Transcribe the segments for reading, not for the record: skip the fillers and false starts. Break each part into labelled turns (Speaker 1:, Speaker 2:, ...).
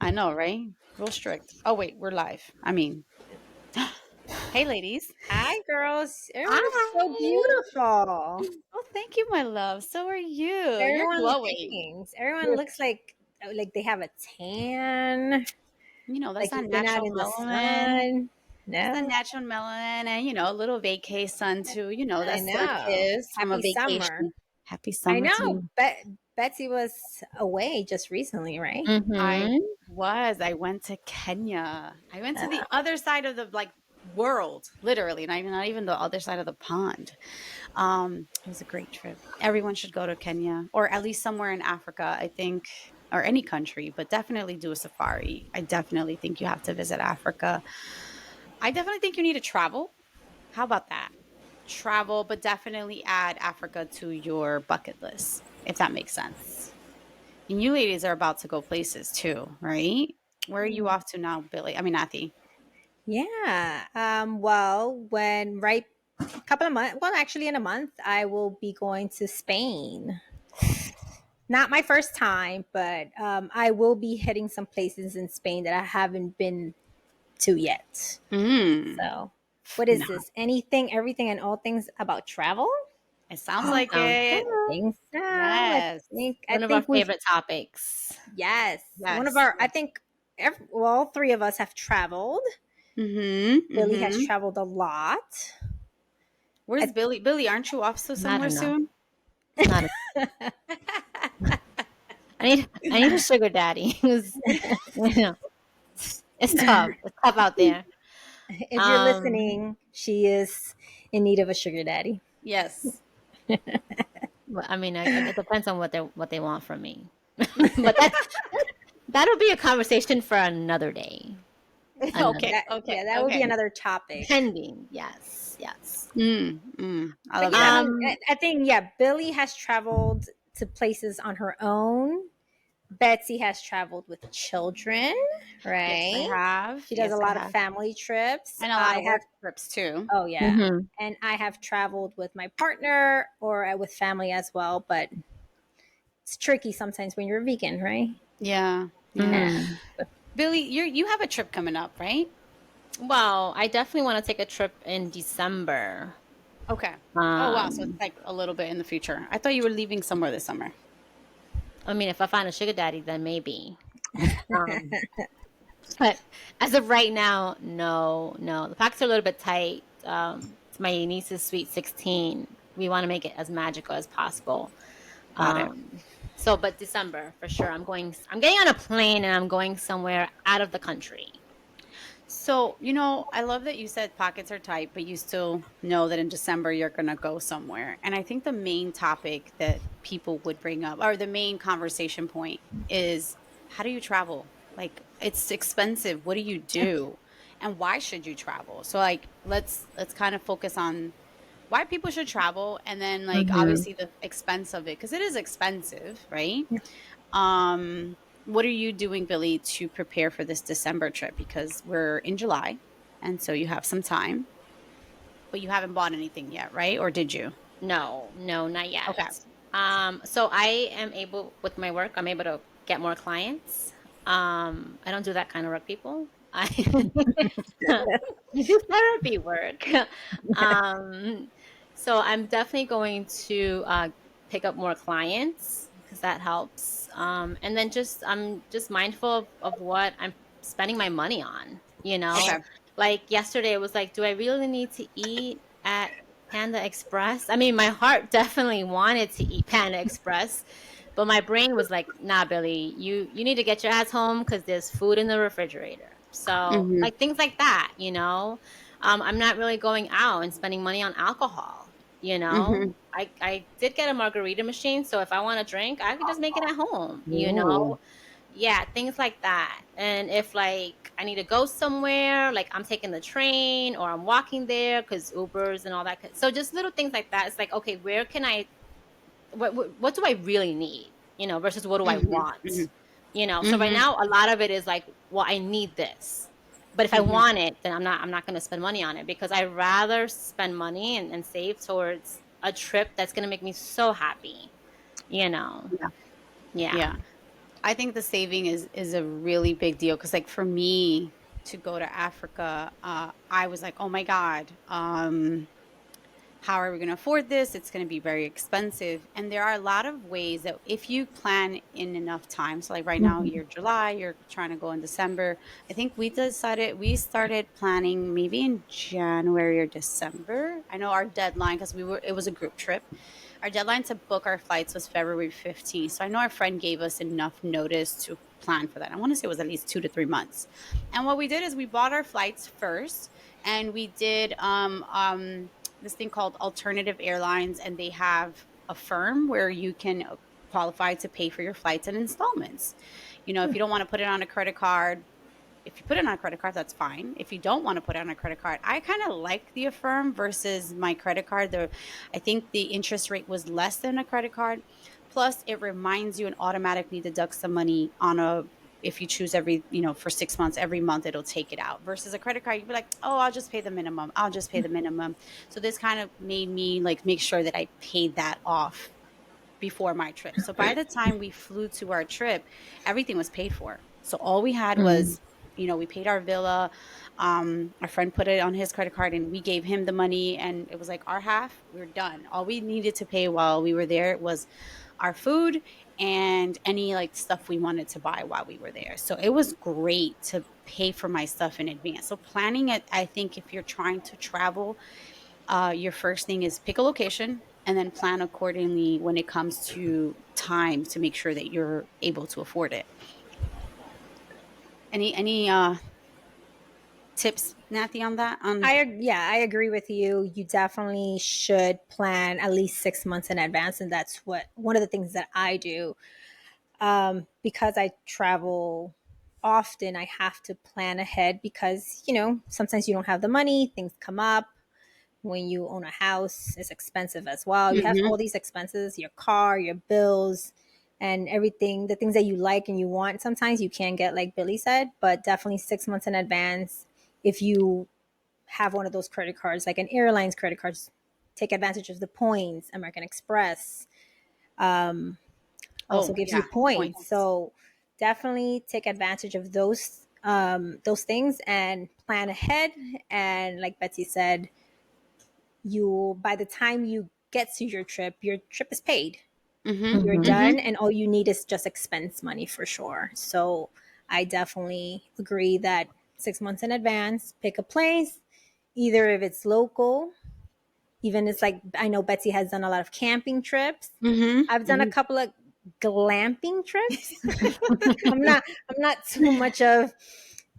Speaker 1: I know, right? Real strict. Oh, wait, we're live. I mean, hey, ladies.
Speaker 2: Hi, girls. Everyone looks so
Speaker 3: Hi.
Speaker 2: beautiful.
Speaker 1: Oh, thank you, my love. So are you. You're
Speaker 2: Everyone,
Speaker 1: glowing.
Speaker 2: thanks. Everyone looks like they have a tan,
Speaker 1: That's
Speaker 2: like
Speaker 1: that
Speaker 2: you've been out
Speaker 1: natural
Speaker 2: in the
Speaker 1: melanin.
Speaker 2: sun.
Speaker 1: It's the
Speaker 2: No,
Speaker 1: natural melanin and, a little vacay sun too.
Speaker 2: I
Speaker 1: That's the
Speaker 2: know.
Speaker 1: kiss from a
Speaker 2: Happy summer.
Speaker 1: vacation. Happy
Speaker 2: I
Speaker 1: summer to
Speaker 2: know.
Speaker 1: you.
Speaker 2: Betsy was away just recently, right?
Speaker 1: I
Speaker 3: Mm-hmm.
Speaker 1: was. I went to Kenya. I went to
Speaker 2: Uh,
Speaker 1: the other side of the world, literally, not even the other side of the pond. It was a great trip. Everyone should go to Kenya or at least somewhere in Africa, I think, or any country, but definitely do a safari. I definitely think you have to visit Africa. I definitely think you need to travel. How about that? Travel, but definitely add Africa to your bucket list, if that makes sense. And you ladies are about to go places too, right? Where are you off to now, Billy? I mean, Nathy.
Speaker 2: yeah. Well, when right a couple of months, well, actually in a month, I will be going to Spain. Not my first time, but I will be hitting some places in Spain that I haven't been to yet.
Speaker 1: Mm.
Speaker 2: So, what is
Speaker 1: No,
Speaker 2: this? Anything, everything, and all things about travel?
Speaker 1: it sounds like
Speaker 3: Sounds
Speaker 1: it.
Speaker 2: I
Speaker 3: good.
Speaker 2: think so.
Speaker 1: Yes.
Speaker 2: I
Speaker 3: One of our
Speaker 2: think we've
Speaker 3: favorite topics.
Speaker 2: yes. One of
Speaker 1: Yes.
Speaker 2: our. I think all three of us have traveled.
Speaker 1: Mm-hmm.
Speaker 2: Billy has
Speaker 1: Mm-hmm.
Speaker 2: traveled a lot.
Speaker 1: Where's
Speaker 2: I,
Speaker 1: Billy? Billy, aren't you off to
Speaker 3: Not
Speaker 1: somewhere
Speaker 3: enough.
Speaker 1: soon?
Speaker 3: Not. I need a sugar daddy. Who's, it's tough. It's tough out there.
Speaker 2: if you're
Speaker 3: Um,
Speaker 2: listening, she is in need of a sugar daddy.
Speaker 1: Yes.
Speaker 3: I mean, it depends on what they want from me. But that'll be a conversation for another day. Another
Speaker 1: Okay.
Speaker 2: Yeah,
Speaker 1: Okay.
Speaker 2: that would be
Speaker 1: Okay.
Speaker 2: another topic.
Speaker 3: pending. Yes. Yes.
Speaker 1: I
Speaker 2: But
Speaker 1: love
Speaker 2: yeah, I
Speaker 1: that.
Speaker 2: mean, I think yeah, Billy has traveled to places on her own. Betsy has traveled with children,
Speaker 1: Yes, I
Speaker 2: right?
Speaker 1: have.
Speaker 2: She does a
Speaker 1: Yes, I
Speaker 2: lot of
Speaker 1: have.
Speaker 2: family trips.
Speaker 1: And a lot
Speaker 2: I
Speaker 1: of
Speaker 2: have,
Speaker 1: work trips too.
Speaker 2: oh yeah,
Speaker 3: Mm-hmm.
Speaker 2: and I have traveled with my partner or with family as well. But it's tricky sometimes when you're vegan, right?
Speaker 1: Yeah. Yeah.
Speaker 2: Yeah.
Speaker 3: Mm.
Speaker 1: Billy, you have a trip coming up, right?
Speaker 3: Well, I definitely want to take a trip in December.
Speaker 1: Okay. Oh wow. So it's
Speaker 3: Um,
Speaker 1: like a little bit in the future. I thought you were leaving somewhere this summer.
Speaker 3: I mean, if I find a sugar daddy, then maybe. Um, but as of right now, no, no. The pockets are a little bit tight. It's my niece's sweet 16. We want to make it as magical as possible.
Speaker 1: Got it.
Speaker 3: But December for sure. I'm getting on a plane and I'm going somewhere out of the country.
Speaker 1: So, I love that you said pockets are tight, but you still know that in December you're going to go somewhere. And I think the main topic that people would bring up, or the main conversation point, is how do you travel? Like, it's expensive. What do you do? And why should you travel? So, like, let's kind of focus on why people should travel, and then like
Speaker 3: Mm-hmm.
Speaker 1: obviously the expense of it, because it is expensive, right? What are you doing, Billy, to prepare for this December trip? Because we're in July, and so you have some time, but you haven't bought anything yet, right? Or did you?
Speaker 3: No, no, not yet.
Speaker 1: Okay.
Speaker 3: So I am able with my work. I'm able to get more clients. I don't do that kind of work, people. I do therapy work. Um, so I'm definitely going to pick up more clients because that helps. And then I'm just mindful of what I'm spending my money on.
Speaker 1: Okay.
Speaker 3: Like yesterday, it was like, do I really need to eat at Panda Express? I mean, my heart definitely wanted to eat Panda Express, but my brain was like, nah, Billy, you need to get your ass home because there's food in the refrigerator. So
Speaker 1: Mm-hmm.
Speaker 3: like things like that. I'm not really going out and spending money on alcohol.
Speaker 1: Mm-hmm.
Speaker 3: I did get a margarita machine, so if I want to drink, I can just make it at home.
Speaker 1: Ooh.
Speaker 3: Yeah, things like that. And if like I need to go somewhere, like I'm taking the train or I'm walking there because Ubers and all that. So just little things like that. It's like, okay, where can what do I really need? Versus what do I
Speaker 1: Mm-hmm.
Speaker 3: want?
Speaker 1: Mm-hmm.
Speaker 3: So right
Speaker 1: Mm-hmm.
Speaker 3: now a lot of it is like, well, I need this. But if I
Speaker 1: Mm-hmm.
Speaker 3: want it, then I'm not going to spend money on it because I'd rather spend money and save towards a trip that's going to make me so happy, you know.
Speaker 1: Yeah.
Speaker 3: Yeah.
Speaker 1: Yeah. I think the saving is a really big deal because, like, for me to go to Africa, I was like, oh my God, how are we going to afford this? It's going to be very expensive. And there are a lot of ways that if you plan in enough time, so like right now,
Speaker 2: Mhm.
Speaker 1: you're July, you're trying to go in December. I think we started planning maybe in January or December. I know our deadline, because it was a group trip. Our deadline to book our flights was February 15th. So I know our friend gave us enough notice to plan for that. I want to say it was at least 2 to 3 months. And what we did is we bought our flights first, and we did this thing called alternative airlines, and they have a firm where you can qualify to pay for your flights in installments. If you don't want to put it on a credit card, if you put it on a credit card, that's fine. If you don't want to put it on a credit card, I kind of like the Affirm versus my credit card. I think the interest rate was less than a credit card. Plus, it reminds you and automatically deducts the money on a if you choose for 6 months, every month it'll take it out. Versus a credit card, you'd be like, oh, I'll just pay the minimum. I'll just pay the minimum. So this kind of made me like make sure that I paid that off before my trip. So by the time we flew to our trip, everything was paid for. So all we had
Speaker 2: Mm.
Speaker 1: was, we paid our villa. Our friend put it on his credit card and we gave him the money, and it was like our half, we were done. All we needed to pay while we were there was our food and any like stuff we wanted to buy while we were there. So it was great to pay for my stuff in advance. So planning it, I think if you're trying to travel, your first thing is pick a location and then plan accordingly when it comes to time to make sure that you're able to afford it. Any tips, Nathy, on that?
Speaker 2: Yeah, I agree with you. You definitely should plan at least 6 months in advance, and that's one of the things that I do. Because I travel often, I have to plan ahead because sometimes you don't have the money, things come up. When you own a house, it's expensive as well. You have
Speaker 1: Mm-hmm.
Speaker 2: all these expenses, your car, your bills, and everything, the things that you like and you want. Sometimes you can get, like Billy said, but definitely 6 months in advance. If you have one of those credit cards, like an airline's credit cards, take advantage of the points. American Express also
Speaker 1: Oh
Speaker 2: gives you
Speaker 1: yeah,
Speaker 2: points,
Speaker 1: points.
Speaker 2: so definitely take advantage of those things and plan ahead. And like Betsy said, you by the time you get to your trip is paid.
Speaker 1: Mm-hmm.
Speaker 2: You're
Speaker 1: Mm-hmm.
Speaker 2: done, and all you need is just expense money for sure. So I definitely agree that 6 months in advance, pick a place, either if it's local. Even it's like, I know Betsy has done a lot of camping trips. I've done a
Speaker 1: Mm-hmm.
Speaker 2: couple of glamping trips. I'm not too much of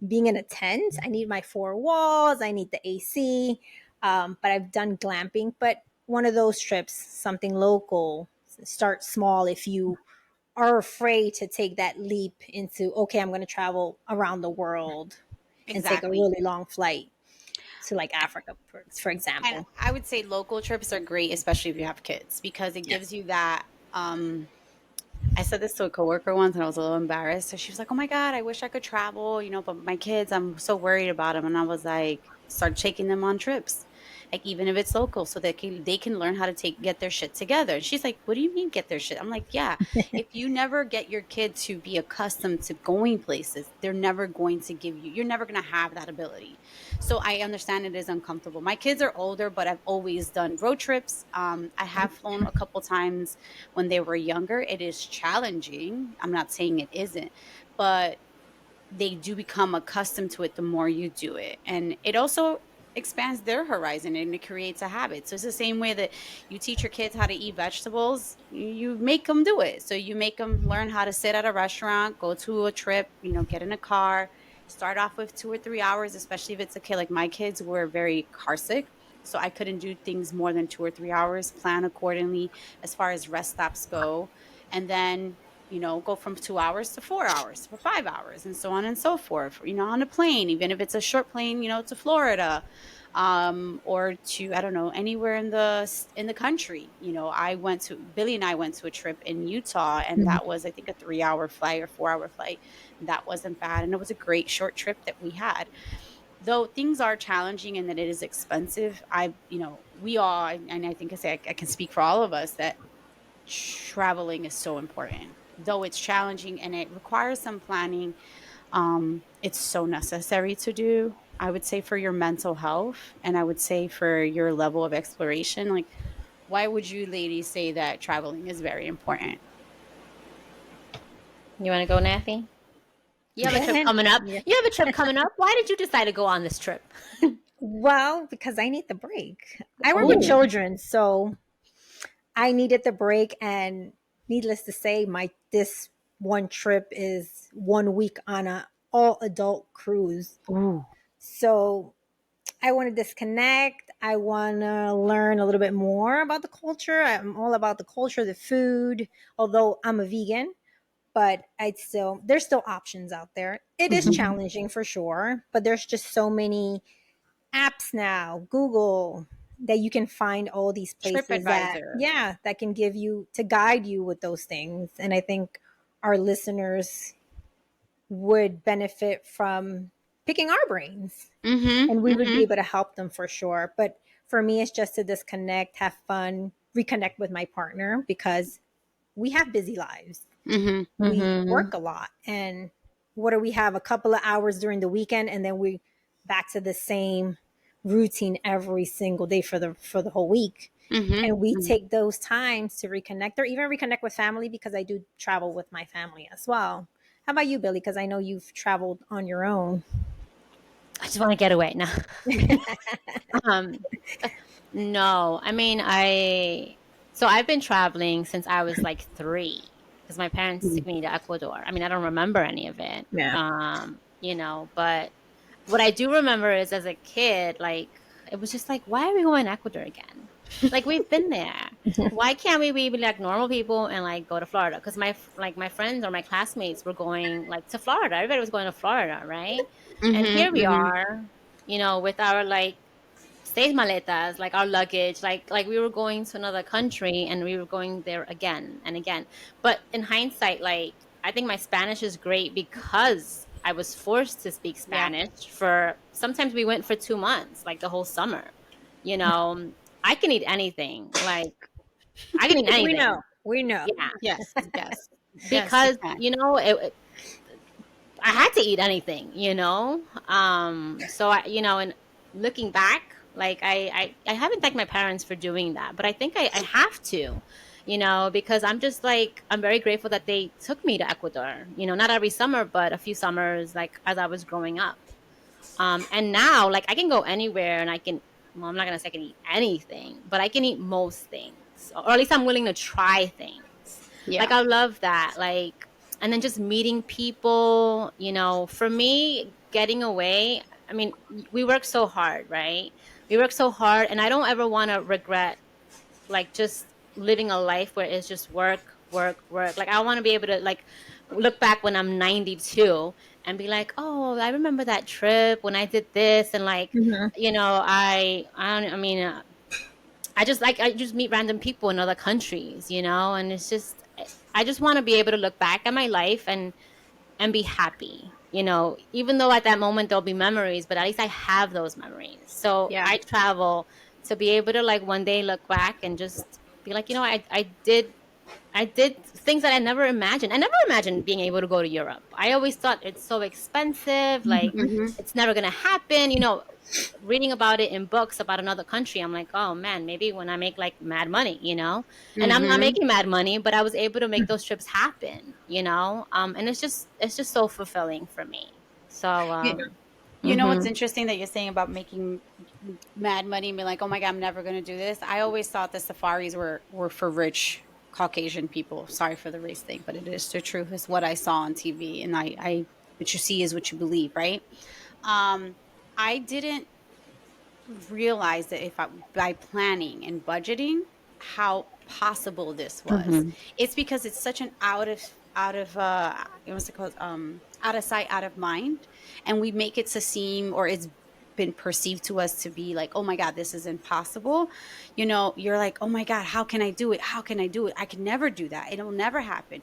Speaker 2: being in a tent. I need my four walls, I need the AC. But I've done glamping. But one of those trips, something local, start small if you are afraid to take that leap into, okay, I'm going to travel around the world and take a
Speaker 1: Exactly.
Speaker 2: really long flight to like Africa, for
Speaker 1: And
Speaker 2: example.
Speaker 1: I would say local trips are great, especially if you have kids, because it gives
Speaker 2: Yes.
Speaker 1: you that. I said this to a coworker once, and I was a little embarrassed. So she was like, "Oh my God, I wish I could travel, but my kids, I'm so worried about them." And I was like, "Start taking them on trips, like even if it's local, so they can learn how to get their shit together." And she's like, "What do you mean get their shit?" I'm like, "Yeah, if you never get your kid to be accustomed to going places, they're never going to give you. You're never going to have that ability." So I understand it is uncomfortable. My kids are older, but I've always done road trips. I have flown a couple times when they were younger. It is challenging. I'm not saying it isn't, but they do become accustomed to it the more you do it. And it also expands their horizon and it creates a habit. So it's the same way that you teach your kids how to eat vegetables, you make them do it. So you make them learn how to sit at a restaurant, go to a trip, get in a car, start off with 2 or 3 hours, especially if it's a kid. Like my kids were very car sick. So I couldn't do things more than 2 or 3 hours, plan accordingly as far as rest stops go. And then go from 2 hours to 4 hours for 5 hours and so on and so forth, on a plane, even if it's a short plane, to Florida, or to, I don't know, anywhere in the country. Billy and I went to a trip in Utah, and that was, I think, a 3 hour flight or 4 hour flight. That wasn't bad. And it was a great short trip that we had. Though things are challenging and that it is expensive, we all, and I think I say I can speak for all of us that traveling is so important. though it's challenging and it requires some planning, it's so necessary to do. I would say for your mental health, and I would say for your level of exploration. Like, why would you ladies say that traveling is very important?
Speaker 3: You want to go, Nathy? You have a
Speaker 2: Go
Speaker 3: trip
Speaker 2: ahead.
Speaker 3: coming up.
Speaker 2: Yeah.
Speaker 3: You have a trip coming up. Why did you decide to go on this trip?
Speaker 2: Well, because I need the break. I work with
Speaker 3: Oh,
Speaker 2: children, so I needed the break, and needless to say, my this one trip is 1 week on a all adult cruise.
Speaker 3: ooh.
Speaker 2: So I want to disconnect. I want to learn a little bit more about the culture. I'm all about the culture, the food. Although I'm a vegan, but there's still options out there. It is
Speaker 1: Mhm.
Speaker 2: challenging for sure, but there's just so many apps now, Google, that you can find all these places that,
Speaker 1: TripAdvisor.
Speaker 2: yeah, that can give you to guide you with those things. And I think our listeners would benefit from picking our brains,
Speaker 1: Mhm.
Speaker 2: and we would be
Speaker 1: Mhm.
Speaker 2: able to help them for sure. But for me, it's just to disconnect, have fun, reconnect with my partner, because we have busy lives.
Speaker 1: Mhm.
Speaker 2: We
Speaker 3: Mm-hmm.
Speaker 2: work a lot, and what do we have, a couple of hours during the weekend, and then we back to the same routine every single day for the whole week.
Speaker 1: Mhm.
Speaker 2: And we
Speaker 1: Mhm.
Speaker 2: take those times to reconnect, or even reconnect with family, because I do travel with my family as well. How about you, Billy? Because I know you've traveled on your own.
Speaker 3: I just want to get away now. um, no, I mean, so I've been traveling since I was like 3 because my parents took me to Ecuador. I mean, I don't remember any of it.
Speaker 2: Yeah.
Speaker 3: But what I do remember is as a kid, like it was just like, why are we going to Ecuador again? Like we've been there. Why can't we be like normal people and like go to Florida? Because my friends or my classmates were going like to Florida. Everybody was going to Florida, right? And
Speaker 1: Mhm.
Speaker 3: here we
Speaker 1: Mhm.
Speaker 3: are, with our like seis maletas, like our luggage, like we were going to another country and we were going there again and again. But in hindsight, like I think my Spanish is great because I was forced to speak
Speaker 1: Yeah.
Speaker 3: Spanish for sometimes we went for 2 months, like the whole summer. You know, I can eat anything. Like I can eat
Speaker 2: We
Speaker 3: anything.
Speaker 2: know. We know.
Speaker 3: Yeah,
Speaker 1: Yes. Yes. Yes, you
Speaker 3: because
Speaker 1: can.
Speaker 3: I had to eat anything, So and looking back, like I haven't thanked my parents for doing that, but I think I have to, because I'm just like I'm very grateful that they took me to Ecuador. Not every summer, but a few summers, like as I was growing up. And now, like I can go anywhere and I can. Well, I'm not gonna say I can eat anything, but I can eat most things, or at least I'm willing to try things. Like
Speaker 1: Yeah.
Speaker 3: I love that. Like, and then just meeting people. For me, getting away. I mean, we work so hard, right? We work so hard, and I don't ever want to regret like just living a life where it's just work, work, work. Like I want to be able to like look back when I'm 92 and be like, oh, I remember that trip when I did this, and like,
Speaker 2: Mhm.
Speaker 3: I mean, I just meet random people in other countries, and it's just I just want to be able to look back at my life and be happy. Even though at that moment there'll be memories, but at least I have those memories. So
Speaker 1: Yeah.
Speaker 3: I travel to be able to like one day look back and just be like, I did things that I never imagined. I never imagined being able to go to Europe. I always thought it's so expensive, like
Speaker 2: Mhm.
Speaker 1: Mhm.
Speaker 3: it's never gonna happen. Reading about it in books about another country, I'm like, oh man, maybe when I make like mad money, and I'm not
Speaker 1: Mhm.
Speaker 3: making mad money, but I was able to make those trips happen. And it's just so fulfilling for me. So,
Speaker 1: You, you know what's
Speaker 3: mhm.
Speaker 1: interesting that you're saying about making mad money and be like, oh my God, I'm never going to do this. I always thought the safaris were for rich Caucasian people. Sorry for the race thing, but it is the truth. It's what I saw on TV. And what you see is what you believe, right? Um, I didn't realize that if I by planning and budgeting how possible this was.
Speaker 3: Mhm.
Speaker 1: It's because it's such an out of what's it called, out of sight out of mind, and we make it to seem, or it's been perceived to us to be like, oh my God, this is impossible. You're like, oh my God, how can I do it? How can I do it? I can never do that. It'll never happen.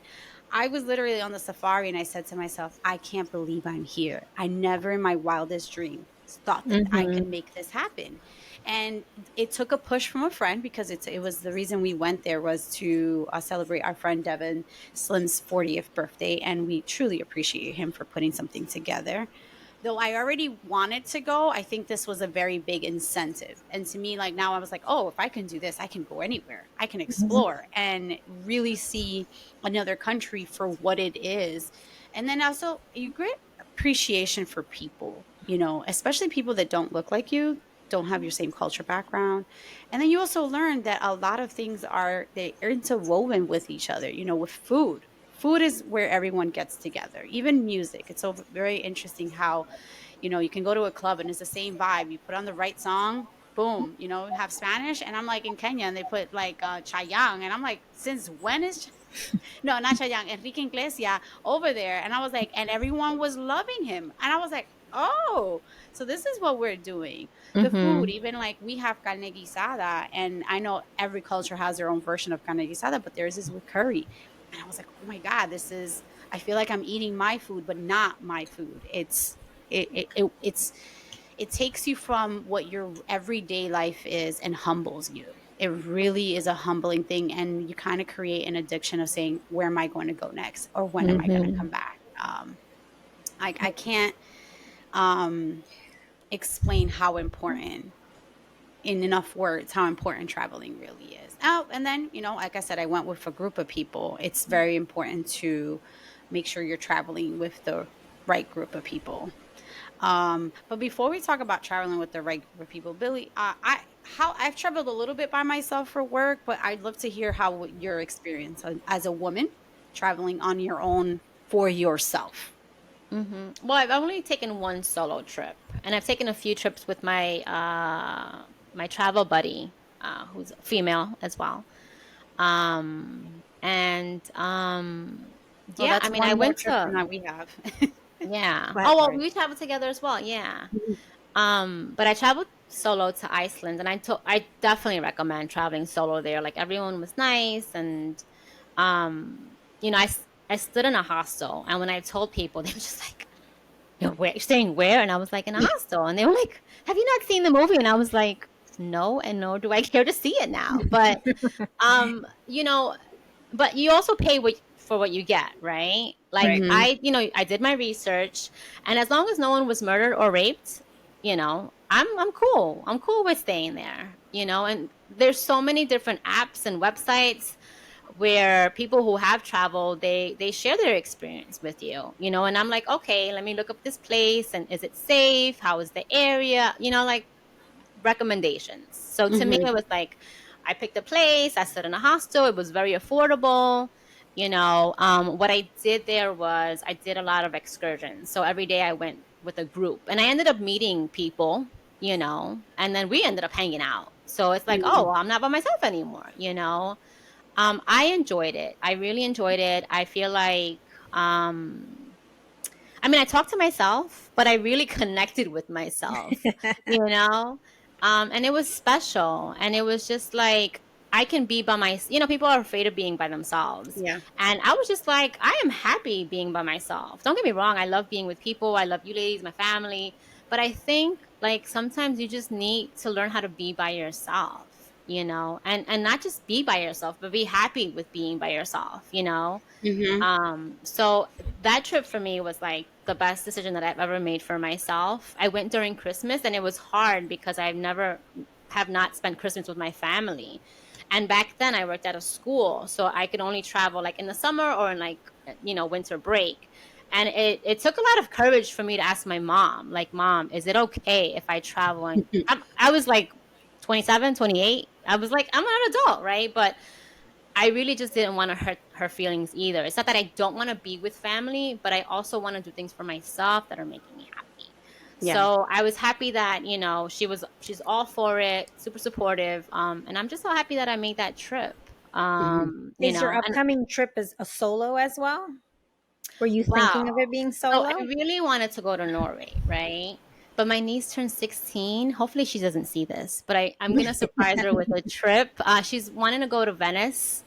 Speaker 1: I was literally on the safari and I said to myself, I can't believe I'm here. I never in my wildest dream thought that I could
Speaker 2: Mhm.
Speaker 1: make this happen. And it took a push from a friend, because it was the reason we went there was to celebrate our friend Devin Slim's 40th birthday, and we truly appreciate him for putting something together. Though I already wanted to go, I think this was a very big incentive. And to me, like, now I was like, oh, if I can do this, I can go anywhere. I can explore and really see another country for what it is. And then also, you get appreciation for people, especially people that don't look like you, don't have your same culture background. And then you also learn that a lot of things they're interwoven with each other, with food. Food is where everyone gets together, even music. It's so very interesting how, you can go to a club and it's the same vibe. You put on the right song, boom, have Spanish. And I'm like in Kenya and they put like Chayang. And I'm like, since when is no, not Chayanne, Enrique Iglesias over there. And I was like, and everyone was loving him. And I was like, oh, so this is what we're doing. The food, even like we have carne guisada, and I know every culture has their own version of carne guisada, but theirs is with curry. And I was like, oh my God, I feel like I'm eating my food, but not my food. It takes you from what your everyday life is and humbles you. It really is a humbling thing. And you kind of create an addiction of saying, where am I going to go next? Or when am I going to come back? I can't explain how important, in enough words, how important traveling really is. Oh, and then, like I said, I went with a group of people. It's very important to make sure you're traveling with the right group of people. But before we talk about traveling with the right group of people, Billy, I've traveled a little bit by myself for work, but I'd love to hear how your experience as a woman traveling on your own for yourself.
Speaker 3: Well, I've only taken one solo trip, and I've taken a few trips with my my travel buddy, who's female as well. And
Speaker 1: Well,
Speaker 3: yeah,
Speaker 1: that's
Speaker 3: I mean,
Speaker 1: one
Speaker 3: I
Speaker 1: more
Speaker 3: went
Speaker 1: trip than
Speaker 3: to
Speaker 1: that we have.
Speaker 3: yeah.
Speaker 2: Right,
Speaker 3: Oh well,
Speaker 2: right.
Speaker 3: we traveled together as well. Yeah. But I traveled solo to Iceland, and I definitely recommend traveling solo there. Like everyone was nice, and I stood in a hostel, and when I told people, they were just like, where you're staying where?" And I was like, "In a hostel," and they were like, "Have you not seen the movie?" And I was like, "No, and nor do I care to see it now." But um, you know, but you also pay for what you get, right? Like
Speaker 2: Right.
Speaker 1: Hmm.
Speaker 3: I did my research, and as long as no one was murdered or raped, I'm cool. I'm cool with staying there, And there's so many different apps and websites where people who have traveled, they share their experience with you, and I'm like, okay, let me look up this place, and is it safe? How is the area? Like recommendations. So to me,
Speaker 1: Hmm.
Speaker 3: it was like I picked a place. I stayed in a hostel. It was very affordable. What I did there was I did a lot of excursions. So every day I went with a group, and I ended up meeting people. And then we ended up hanging out. So it's like, oh,
Speaker 1: Hmm.
Speaker 3: well, I'm not by myself anymore. I enjoyed it. I really enjoyed it. I feel like I mean, I talked to myself, but I really connected with myself, you know? And it was special. And it was just like, I can be by people are afraid of being by themselves.
Speaker 1: Yeah.
Speaker 3: And I was just like, I am happy being by myself. Don't get me wrong. I love being with people. I love you ladies, my family. But I think like sometimes you just need to learn how to be by yourself, and not just be by yourself, but be happy with being by yourself.
Speaker 1: Hmm.
Speaker 3: So that trip for me was like the best decision that I've ever made for myself. I went during Christmas, and it was hard because have not spent Christmas with my family. And back then I worked at a school, so I could only travel like in the summer or in like, winter break. And it took a lot of courage for me to ask my mom, like, Mom, is it okay if I travel? And I was like 27, 28. I was like, I'm an adult, right? But I really just didn't want to hurt her feelings either. It's not that I don't want to be with family, but I also want to do things for myself that are making me happy.
Speaker 1: Yeah.
Speaker 3: So I was happy that, she's all for it, super supportive. And I'm just so happy that I made that trip.
Speaker 1: Hmm.
Speaker 2: Is your
Speaker 3: And
Speaker 2: upcoming trip as a solo as well? Were you thinking
Speaker 3: wow.
Speaker 2: of it being
Speaker 3: So I
Speaker 2: solo?
Speaker 3: really wanted to go to Norway, right? But my niece turned 16. Hopefully she doesn't see this, but I'm going to surprise her with a trip. She's wanting to go to Venice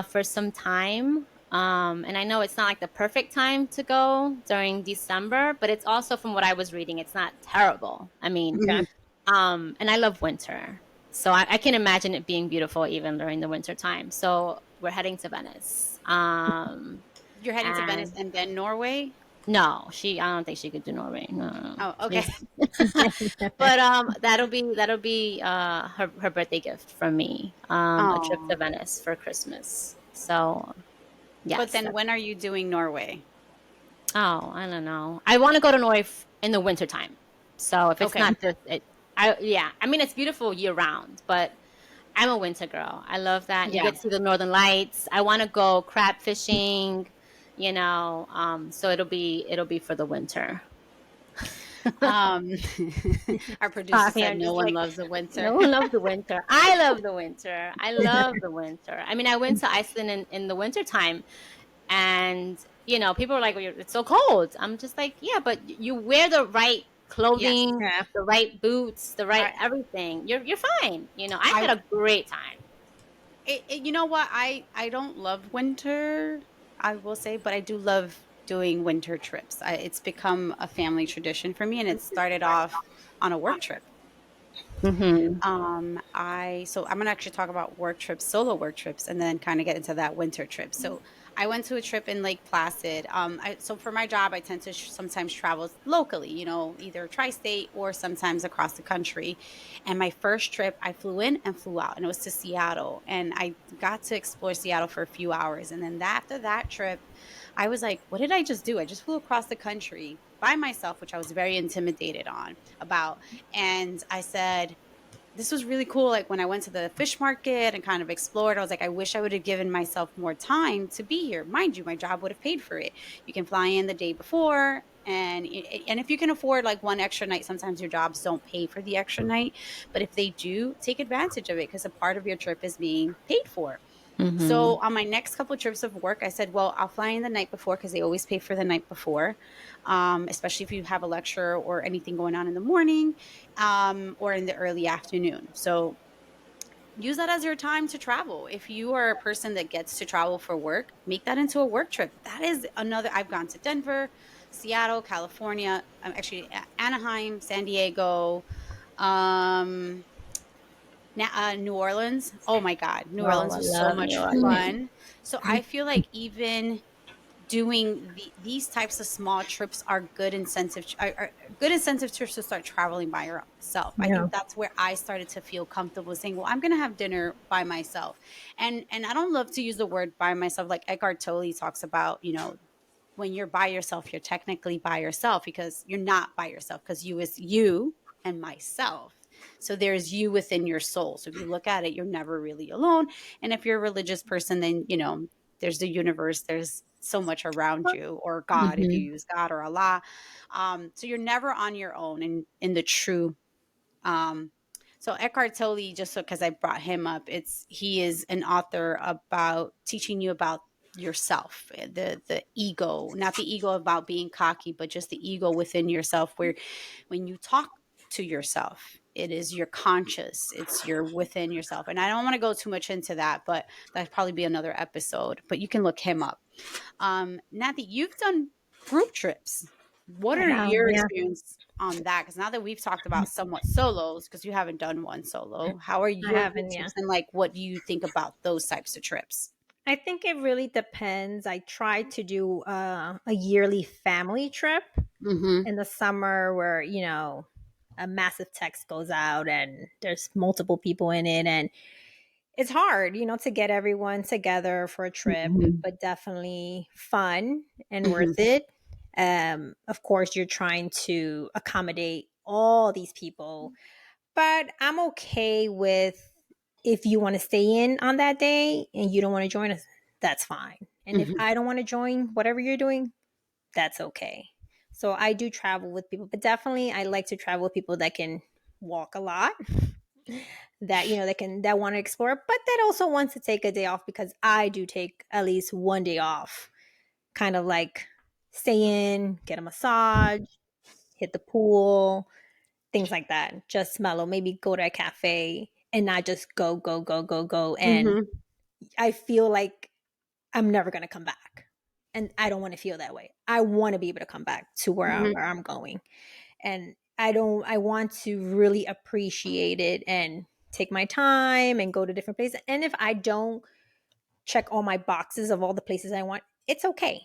Speaker 3: for some time. And I know it's not like the perfect time to go during December, but it's also from what I was reading, it's not terrible. I mean,
Speaker 2: Okay.
Speaker 3: And I love winter. So I can imagine it being beautiful even during the winter time. So we're heading to Venice.
Speaker 1: You're heading to Venice
Speaker 3: And
Speaker 1: and then Norway?
Speaker 3: no, I don't think she could do Norway. No, no, no.
Speaker 1: Oh, okay.
Speaker 3: She's, but that'll be her birthday gift from me. A trip to
Speaker 1: Oh,
Speaker 3: Venice for Christmas. So
Speaker 1: but
Speaker 3: yes.
Speaker 1: then when are you doing Norway?
Speaker 3: Oh, I don't know. I want to go to Norway in the winter time. So if it's
Speaker 1: Okay.
Speaker 3: not this, yeah. I mean, it's beautiful year round, but I'm a winter girl. I love that. You
Speaker 1: Yeah.
Speaker 3: get to see the northern lights. I want to go crab fishing, you know. So it'll be for the winter.
Speaker 1: Um, our producer
Speaker 3: Talking,
Speaker 1: said
Speaker 3: I'm
Speaker 1: no
Speaker 3: just
Speaker 1: one
Speaker 3: like,
Speaker 1: loves the winter.
Speaker 3: no one loves the winter. I love the winter. I love the winter. I mean, I went to Iceland in the winter time, and people are like, well, it's so cold. I'm just like, yeah, but you wear the right
Speaker 1: Yes.
Speaker 3: clothing,
Speaker 2: Yeah.
Speaker 3: the right boots, the right
Speaker 1: I,
Speaker 3: everything. You're fine. I
Speaker 1: I,
Speaker 3: had a great time.
Speaker 1: you know what? I don't love winter, I will say, but I do love doing winter trips. It's become a family tradition for me, and it started off on a work trip.
Speaker 3: Mm-hmm.
Speaker 1: So I'm gonna actually talk about work trips, solo work trips, and then kind of get into that winter trip. So I went to a trip in Lake Placid. So for my job, I tend to sometimes travel locally, either tri-state or sometimes across the country. And my first trip, I flew in and flew out, and it was to Seattle, and I got to explore Seattle for a few hours. And then after that trip, I was like, what did I just do? I just flew across the country by myself, which I was very intimidated about. And I said, this was really cool. Like when I went to the fish market and kind of explored, I was like, I wish I would have given myself more time to be here. Mind you, my job would have paid for it. You can fly in the day before. And if you can afford like one extra night, sometimes your jobs don't pay for the extra night. But if they do, take advantage of it because a part of your trip is being paid for.
Speaker 3: Mm-hmm.
Speaker 1: So on my next couple of trips of work, I said, well, I'll fly in the night before because they always pay for the night before, especially if you have a lecture or anything going on in the morning or in the early afternoon. So use that as your time to travel. If you are a person that gets to travel for work, make that into a work trip. That is another. I've gone to Denver, Seattle, California, actually Anaheim, San Diego. Um, New Orleans. Oh my God, New
Speaker 3: Oh,
Speaker 1: Orleans
Speaker 3: I
Speaker 1: was so
Speaker 3: love New
Speaker 1: much
Speaker 3: Orleans.
Speaker 1: fun. So I feel like even doing these types of small trips are good are good incentive trips to start traveling by yourself. I
Speaker 2: Yeah.
Speaker 1: think that's where I started to feel comfortable saying, well, I'm going to have dinner by myself. And I don't love to use the word by myself. Like Eckhart Tolle talks about, when you're by yourself, you're technically by yourself because you're not by yourself because you is you and myself. So there's you within your soul. So if you look at it, you're never really alone. And if you're a religious person, then, there's the universe, there's so much around you, or God, if you
Speaker 3: Mm-hmm.
Speaker 1: use God or Allah. So you're never on your own in the true um, so Eckhart Tolle, just because I brought him up, he is an author about teaching you about yourself, the ego, not the ego about being cocky, but just the ego within yourself, where when you talk to yourself, it is your conscious, it's your within yourself. And I don't want to go too much into that, but that'd probably be another episode. But you can look him up. Nathy, you've done group trips. What
Speaker 2: I
Speaker 1: are
Speaker 2: have.
Speaker 1: your
Speaker 2: Yeah.
Speaker 1: experience on that? Because now that we've talked about somewhat solos, because you haven't done one solo, how are
Speaker 2: I
Speaker 1: your group
Speaker 2: haven't. Yeah.
Speaker 1: trips and like what do you think about those types of trips?
Speaker 2: I think it really depends. I try to do a yearly family trip
Speaker 1: Mm-hmm.
Speaker 2: in the summer where, a massive text goes out and there's multiple people in it. And it's hard, to get everyone together for a trip,
Speaker 3: Mm-hmm.
Speaker 2: but definitely fun and
Speaker 1: Mm-hmm.
Speaker 2: worth it. Of course, you're trying to accommodate all these people, but I'm okay with if you want to stay in on that day and you don't want to join us, that's fine. And if
Speaker 1: Mm-hmm.
Speaker 2: I don't want to join whatever you're doing, that's okay. So I do travel with people, but definitely I like to travel with people that can walk a lot, that that want to explore, but that also wants to take a day off because I do take at least one day off, kind of like stay in, get a massage, hit the pool, things like that. Just mellow, maybe go to a cafe and not just go, go, go, go, go. And
Speaker 1: Mm-hmm.
Speaker 2: I feel like I'm never going to come back. And I don't want to feel that way. I want to be able to come back to where
Speaker 1: Mm-hmm.
Speaker 2: I'm going. And I want to really appreciate it and take my time and go to different places. And if I don't check all my boxes of all the places I want, it's okay.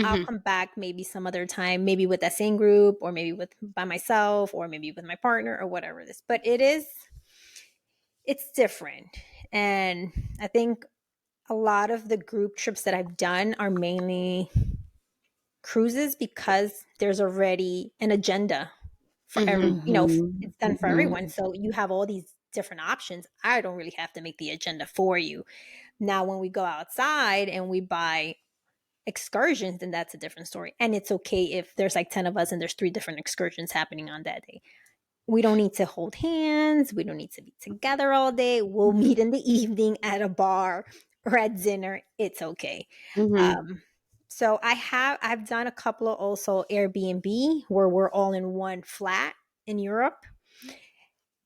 Speaker 2: I'll
Speaker 1: Mhm.
Speaker 2: come back maybe some other time, maybe with that same group, or maybe with by myself, or maybe with my partner, or whatever it is. But it's different. And I think a lot of the group trips that I've done are mainly cruises because there's already an agenda for every,
Speaker 1: Mhm.
Speaker 2: it's
Speaker 3: Mhm.
Speaker 2: done for
Speaker 3: Mhm.
Speaker 2: everyone. So you have all these different options. I don't really have to make the agenda for you. Now, when we go outside and we buy excursions, then that's a different story. And it's okay if there's like 10 of us and there's 3 different excursions happening on that day. We don't need to hold hands. We don't need to be together all day. We'll meet in the evening at a bar or at dinner. It's okay.
Speaker 1: Mhm.
Speaker 2: Um, so I've done a couple of also Airbnb where we're all in one flat in Europe.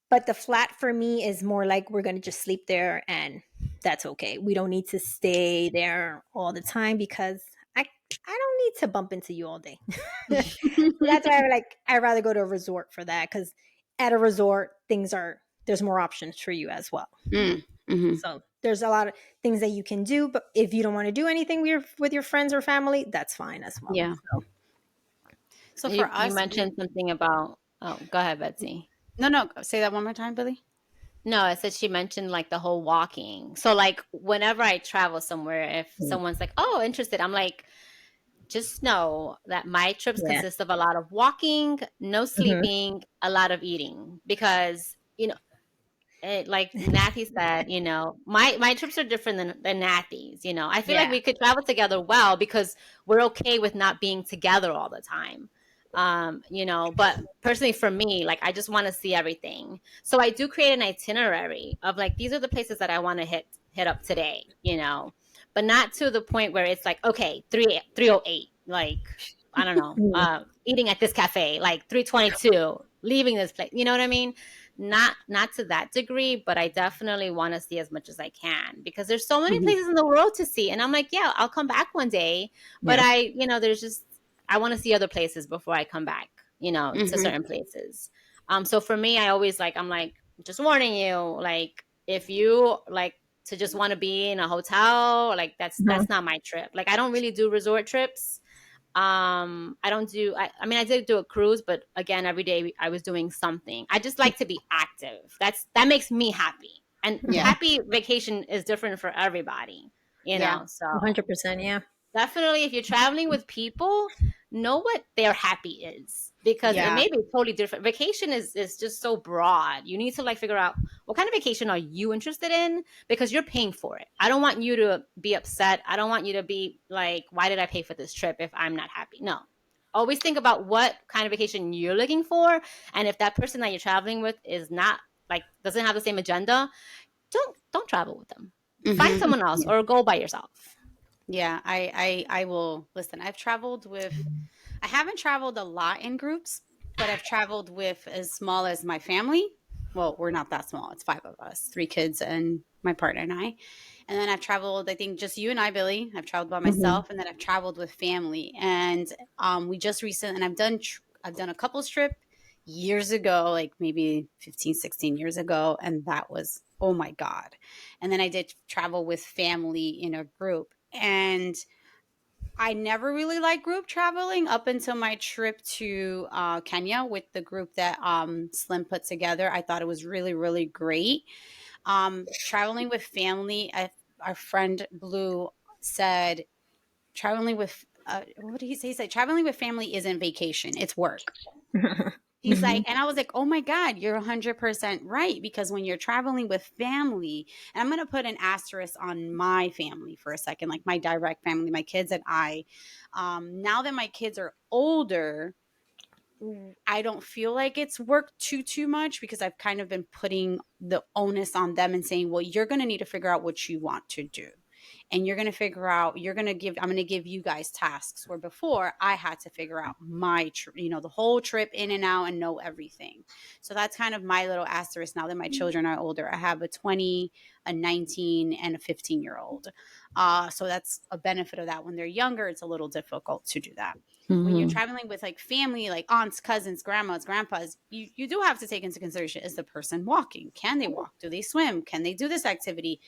Speaker 2: But the flat for me is more like we're going to just sleep there and that's okay. We don't need to stay there all the time because I don't need to bump into you all day. So that's why I'd rather go to a resort for that because at a resort there's more options for you as well.
Speaker 1: Mm. Mhm.
Speaker 2: So there's a lot of things that you can do, but if you don't want to do anything with your friends or family, that's fine as well.
Speaker 1: Yeah.
Speaker 2: So
Speaker 1: So for
Speaker 3: You
Speaker 1: us, we
Speaker 3: mentioned something about. Oh, go ahead, Betsy.
Speaker 1: no, no, say that one more time, Billy.
Speaker 3: No, I said she mentioned like the whole walking. So like whenever I travel somewhere, if someone's like, "Oh, interested," I'm like, just know that my trips
Speaker 2: yeah.
Speaker 3: consist of a lot of walking, no
Speaker 2: Mhm.
Speaker 3: sleeping, a lot of eating because like Nathy said, my trips are different than Nathy's. I feel like
Speaker 2: Yeah.
Speaker 3: we could travel together well because we're okay with not being together all the time. But personally for me, like I just want to see everything. So I do create an itinerary of like these are the places that I want to hit up today. But not to the point where it's like, okay, 3:08, like I don't know,
Speaker 2: Mhm.
Speaker 3: eating at this cafe, like 3:22, leaving this place. You know what I mean? Not to that degree, but I definitely want to see as much as I can because there's so many
Speaker 1: Mhm.
Speaker 3: places in the world to see. And I'm like, yeah, I'll come back one day, but
Speaker 2: Yeah.
Speaker 3: there's just I want to see other places before I come back, to
Speaker 1: Mhm.
Speaker 3: certain places. So for me, I'm like, just warning you, like if you like to just want to be in a hotel, like
Speaker 2: Mhm.
Speaker 3: that's not my trip. Like I don't really do resort trips. I don't do I mean I did do a cruise, but again every day I was doing something. I just like to be active. That makes me happy, and
Speaker 1: Yeah.
Speaker 3: happy vacation is different for everybody,
Speaker 1: Yeah.
Speaker 3: so
Speaker 2: 100%. Yeah.
Speaker 3: definitely, if you're traveling with people, know what their happy is because it
Speaker 1: Yeah.
Speaker 3: may be totally different. Vacation is just so broad. You need to like figure out what kind of vacation are you interested in because you're paying for it. I don't want you to be upset. I don't want you to be like, why did I pay for this trip if I'm not happy? No. Always think about what kind of vacation you're looking for, and if that person that you're traveling with is not like doesn't have the same agenda, don't travel with them. Find
Speaker 1: Mhm.
Speaker 3: someone else
Speaker 2: Yeah.
Speaker 3: or go by yourself.
Speaker 1: Yeah. I will listen. I've traveled with. I haven't traveled a lot in groups, but I've traveled with as small as my family. Well, we're not that small. It's 5 of us, 3 kids and my partner and I. And then I've traveled, I think just you and I, Billy. I've traveled by
Speaker 2: Mhm.
Speaker 1: myself, and then I've traveled with family. And we just recently, and I've done a couples trip years ago, like maybe 15, 16 years ago, and that was oh my god. And then I did travel with family in a group, and I never really liked group traveling up until my trip to Kenya with the group that Slim put together. I thought it was really, really great. Traveling with family, our friend Blue said, traveling with, what did he say? He said, traveling with family isn't vacation, it's work. He's like,
Speaker 2: Mhm.
Speaker 1: and I was like, oh my God, you're 100% right. Because when you're traveling with family, and I'm going to put an asterisk on my family for a second, like my direct family, my kids and I, now that my kids are older, I don't feel like it's worked too much because I've kind of been putting the onus on them and saying, well, you're going to need to figure out what you want to do. And you're going to figure out, I'm going to give you guys tasks where before I had to figure out the whole trip in and out and know everything. So that's kind of my little asterisk now that my children are older. I have a 20, a 19, and a 15-year-old. So that's a benefit of that. When they're younger, it's a little difficult to do that. When you're
Speaker 3: Mm-hmm.
Speaker 1: traveling with like family, like aunts, cousins, grandmas, grandpas, you do have to take into consideration, is the person walking? Can they walk? Do they swim? Can they do this activity?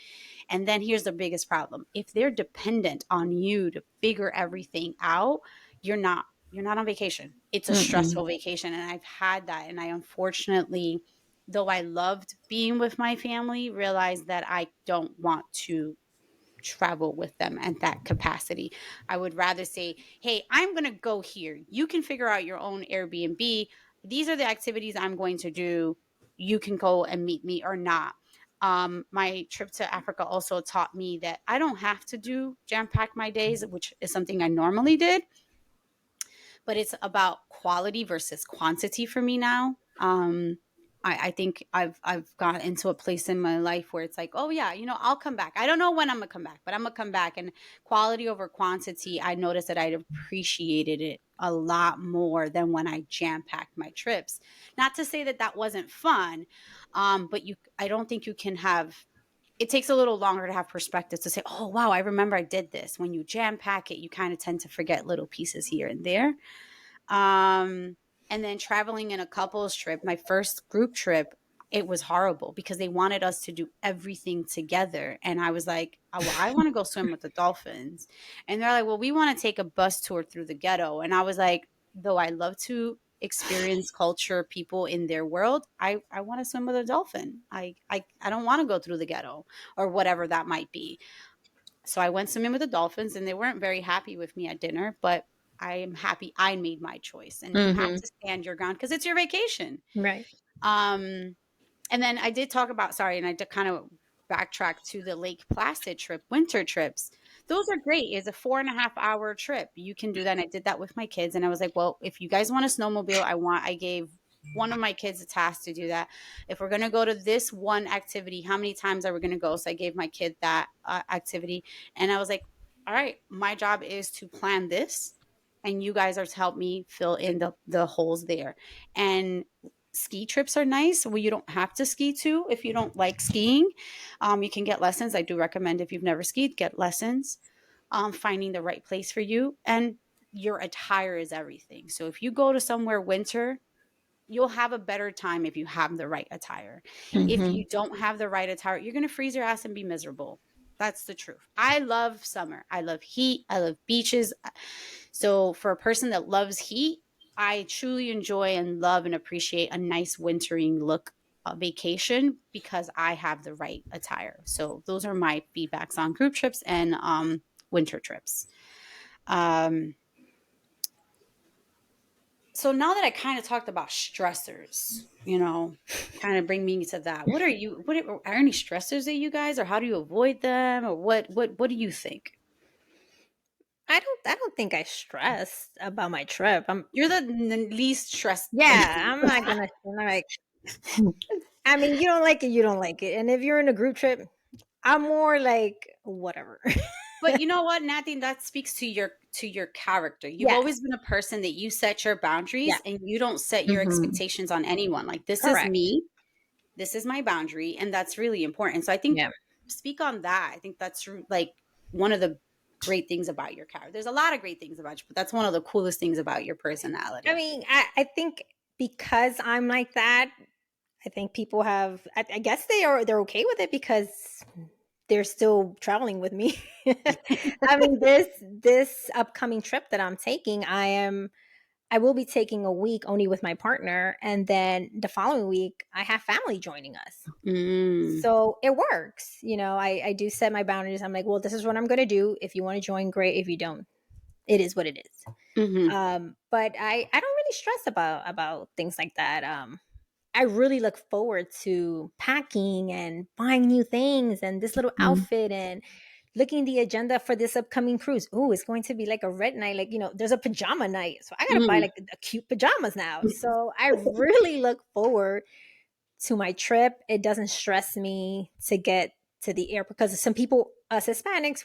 Speaker 1: And then here's the biggest problem. If they're dependent on you to figure everything out, you're not on vacation. It's a
Speaker 3: Mm-mm.
Speaker 1: stressful vacation. And I've had that. And I unfortunately, though I loved being with my family, realized that I don't want to travel with them at that capacity. I would rather say, hey, I'm going to go here. You can figure out your own Airbnb. These are the activities I'm going to do. You can go and meet me or not. My trip to Africa also taught me that I don't have to do jam pack my days, which is something I normally did, but it's about quality versus quantity for me now. I think I've got into a place in my life where it's like, oh yeah, I'll come back. I don't know when I'm gonna come back, but I'm gonna come back. And quality over quantity, I noticed that I appreciated it a lot more than when I jam packed my trips. Not to say that that wasn't fun, but I don't think you can have. It takes a little longer to have perspective to say, oh wow, I remember I did this. When you jam pack it, you kind of tend to forget little pieces here and there. Um, and then traveling in a couples trip, my first group trip, it was horrible because they wanted us to do everything together. And I was like, oh, well, I want to go swim with the dolphins. And they're like, well, we want to take a bus tour through the ghetto. And I was like, though I love to experience culture, people in their world, I want to swim with a dolphin. I don't want to go through the ghetto or whatever that might be. So I went swimming with the dolphins and they weren't very happy with me at dinner, but I am happy I made my choice. And you have
Speaker 3: Mm-hmm.
Speaker 1: to stand your ground because it's your vacation.
Speaker 2: Right.
Speaker 1: Um, and then I did talk about, sorry, and I did kind of backtrack to the Lake Placid trip, winter trips. Those are great. It's a 4.5 hour trip. You can do that. And I did that with my kids. And I was like, well, if you guys want a snowmobile, I gave one of my kids a task to do that. If we're going to go to this one activity, how many times are we going to go? So I gave my kid that activity. And I was like, all right, my job is to plan this. And you guys are to help me fill in the holes there. And ski trips are nice. Well, you don't have to ski too if you don't like skiing. You can get lessons. I do recommend, if you've never skied, get lessons. Finding the right place for you, and your attire is everything. So if you go to somewhere winter, you'll have a better time if you have the right attire. If
Speaker 3: Mm-hmm.
Speaker 1: you don't have the right attire, you're going to freeze your ass and be miserable. That's the truth. I love summer. I love heat. I love beaches. So for a person that loves heat, I truly enjoy and love and appreciate a nice wintering look vacation because I have the right attire. So those are my feedbacks on group trips and winter trips. Um, so now that I kind of talked about stressors, kind of bring me to that. Are any stressors that you guys, or how do you avoid them, or what do you think?
Speaker 2: I don't think I stressed about my trip.
Speaker 1: You're the least stressed person.
Speaker 2: Yeah, I'm not gonna I'm like I mean, you don't like it, you don't like it. And if you're in a group trip, I'm more like whatever.
Speaker 1: But you know what, Nathy, that speaks to your character. You've
Speaker 2: Yes.
Speaker 1: always been a person that you set your
Speaker 2: Yeah.
Speaker 1: boundaries and you don't set your
Speaker 3: Mm-hmm.
Speaker 1: expectations on anyone. Like, this is
Speaker 2: Correct.
Speaker 1: me, this is my boundary, and that's really important. So I think,
Speaker 2: Yeah.
Speaker 1: speak on that. I think that's like one of the great things about your character. There's a lot of great things about you, but that's one of the coolest things about your
Speaker 2: I
Speaker 1: personality.
Speaker 2: mean, I think because I'm like that, I think people have I guess they're okay with it because they're still traveling with me. I mean, this upcoming trip that I'm taking, I will be taking a week only with my partner, and then the following week I have family joining us.
Speaker 1: Mm.
Speaker 2: So it works. I do set my boundaries. I'm like, well, this is what I'm going to do. If you want to join, great. If you don't, it is what it is.
Speaker 1: Hmm.
Speaker 2: But I don't really stress about things like that. I really look forward to packing and buying new things and this little outfit and looking the agenda for this upcoming cruise. Oh, it's going to be like a red night. Like, there's a pajama night. So I got to buy
Speaker 1: Mm.
Speaker 2: like the cute pajamas now. So I really look forward to my trip. It doesn't stress me to get to the airport because some people, us Hispanics,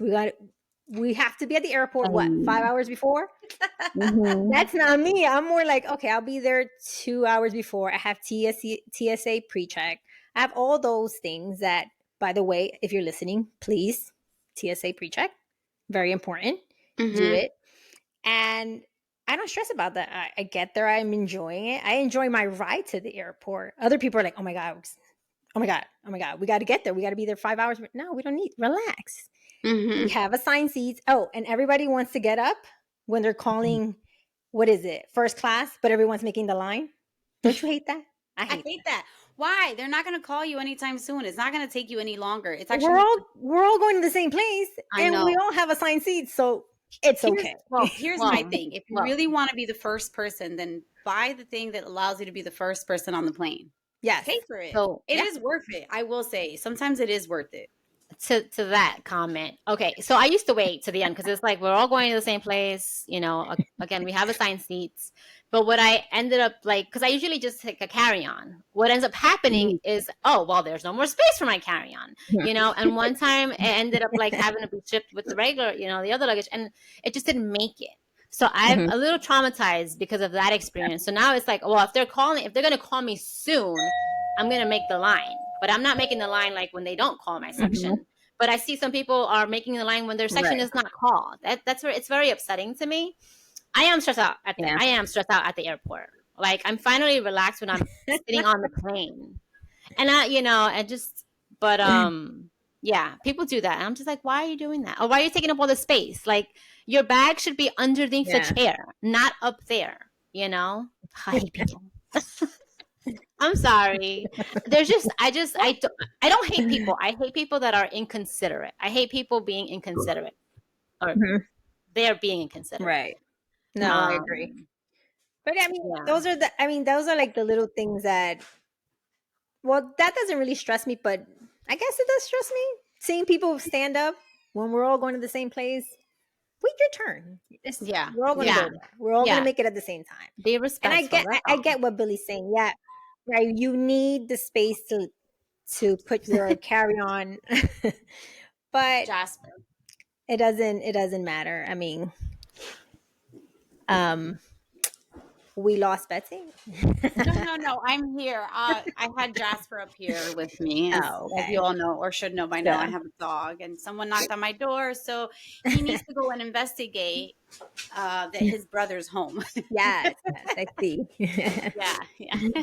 Speaker 2: we have to be at the airport, what, 5 hours before?
Speaker 3: Mm-hmm.
Speaker 2: That's not me. I'm more like, okay, I'll be there 2 hours before. I have TSA pre-check. I have all those things that, by the way, if you're listening, please, TSA pre-check. Very important. Do
Speaker 1: Hmm.
Speaker 2: it. And I don't stress about that. I get there. I'm enjoying it. I enjoy my ride to the airport. Other people are like, oh my God, oh my God, oh my God, we got to get there. We got to be there 5 hours. No, we don't need, relax. We
Speaker 1: Mm-hmm.
Speaker 2: have assigned seats. Oh, and everybody wants to get up when they're calling, what is it, first class, but everyone's making the line. Don't you hate that? I
Speaker 1: I
Speaker 2: hate
Speaker 1: hate
Speaker 2: that.
Speaker 1: that. Why? They're not going to call you anytime soon. It's not going to take you any longer. It's
Speaker 2: We're
Speaker 1: actually,
Speaker 2: all we're all going to the same place,
Speaker 1: I
Speaker 2: and we
Speaker 1: know.
Speaker 2: all have assigned seats, so it's
Speaker 1: Here's
Speaker 2: okay.
Speaker 1: here's my
Speaker 3: Well,
Speaker 1: thing. If you
Speaker 3: well,
Speaker 1: really want to be the first person, then buy the thing that allows you to be the first person on the plane.
Speaker 2: Yes.
Speaker 1: Pay for it.
Speaker 3: so
Speaker 1: It
Speaker 2: Yeah.
Speaker 1: is worth it. I will say. Sometimes it is worth it.
Speaker 3: to that comment. Okay, so I used to wait to the end because it's like we're all going to the same place. Again, we have assigned seats. But what I ended up like, because I usually just take a carry on. What ends up happening
Speaker 1: Mm.
Speaker 3: is, oh well, there's no more space for my carry on. And one time it ended up like having to be shipped with the regular, the other luggage, and it just didn't make it. So I'm
Speaker 2: Mhm.
Speaker 3: a little traumatized because of that experience. So now it's like, well, if they're going to call me soon, I'm going to make the line. But I'm not making the line like when they don't call my
Speaker 2: Mhm.
Speaker 3: section. But I see some people are making the line when their section
Speaker 2: Right.
Speaker 3: is not called. That's where it's very upsetting to me.
Speaker 2: Yeah.
Speaker 3: I am stressed out at the airport. Like I'm finally relaxed when I'm sitting on the plane. And and just but yeah, people do that. And I'm just like, why are you doing that? Or why are you taking up all the space? Like your bag should be underneath the
Speaker 2: Yeah.
Speaker 3: chair, not up there, I hate people. I'm sorry. There's just I don't hate people. I hate people that are inconsiderate. I hate people being inconsiderate or
Speaker 2: Mhm.
Speaker 3: they're being inconsiderate.
Speaker 2: Right. No, I agree.
Speaker 3: Um
Speaker 2: But I mean,
Speaker 3: yeah.
Speaker 2: those are like the little things that, well, that doesn't really stress me, but I guess it does stress me. Seeing people stand up when we're all going to the same place. Wait your turn.
Speaker 1: Yeah.
Speaker 2: We're all going to
Speaker 1: Yeah.
Speaker 2: go
Speaker 3: Yeah.
Speaker 2: there. We're all going to
Speaker 3: Yeah.
Speaker 2: make it at the same time.
Speaker 3: Be
Speaker 2: And
Speaker 3: respectful. That's
Speaker 2: I
Speaker 3: all.
Speaker 2: get what Billy's saying. Yeah. Right. You need the space to put your carry on. But
Speaker 1: Jasper.
Speaker 2: it doesn't matter. I mean, um, we lost Betsy.
Speaker 1: No, no, no. I'm here. I had Jasper up here with me,
Speaker 2: Oh,
Speaker 1: as you
Speaker 2: okay.
Speaker 1: all know or should know by now. I
Speaker 2: Yeah.
Speaker 1: have a dog, and someone knocked on my door, so he needs to go and investigate that his brother's home.
Speaker 2: Yes, yes, I see.
Speaker 1: Yeah, yeah.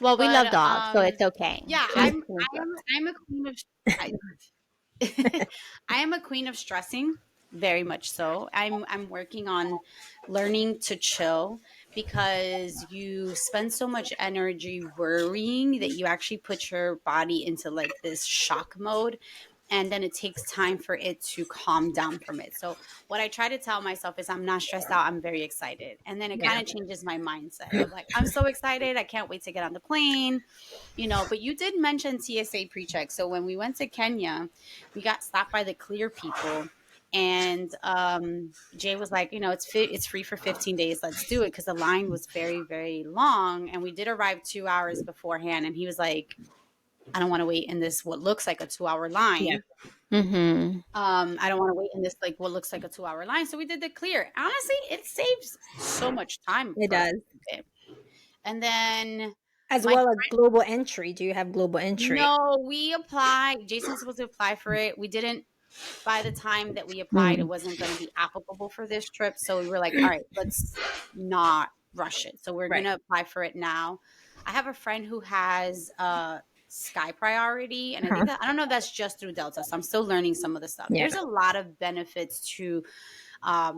Speaker 3: Well, we
Speaker 1: But
Speaker 3: love dogs, so it's okay.
Speaker 1: yeah,
Speaker 3: She needs to enjoy.
Speaker 1: I'm a queen of I, I am a queen of stressing, very much so. I'm working on learning to chill because you spend so much energy worrying that you actually put your body into like this shock mode, and then it takes time for it to calm down from it. So what I try to tell myself is I'm not stressed out, I'm very excited. And then it
Speaker 2: Yeah.
Speaker 1: kind of changes my mindset of like I'm so excited, I can't wait to get on the plane, but you did mention TSA pre-check. So when we went to Kenya, we got stopped by the clear people, and Jay was like, it's free for 15 days, let's do it, because the line was very, very long, and we did arrive 2 hours beforehand, and he was like, I don't want to wait in this what looks like a 2 hour
Speaker 2: Yeah.
Speaker 1: line.
Speaker 3: Mm-hmm.
Speaker 1: I don't want to wait in this like what looks like a 2 hour line. So we did the clear. Honestly, it saves so much time
Speaker 2: It
Speaker 1: for us.
Speaker 2: does.
Speaker 1: And then
Speaker 2: As
Speaker 1: my
Speaker 2: well as global entry. Do you have global entry?
Speaker 1: no, we applied. Jason was supposed to apply for it. We didn't. By the time that we applied, it
Speaker 2: Mm.
Speaker 1: wasn't going to be applicable for this trip. So we were like, all right, let's not rush it. So we're going
Speaker 2: Right.
Speaker 1: to apply for it now. I have a friend who has Sky Priority, and
Speaker 2: Uh-huh.
Speaker 1: I don't know if that's just through Delta. So I'm still learning some of the stuff.
Speaker 2: Yeah.
Speaker 1: There's a lot of benefits to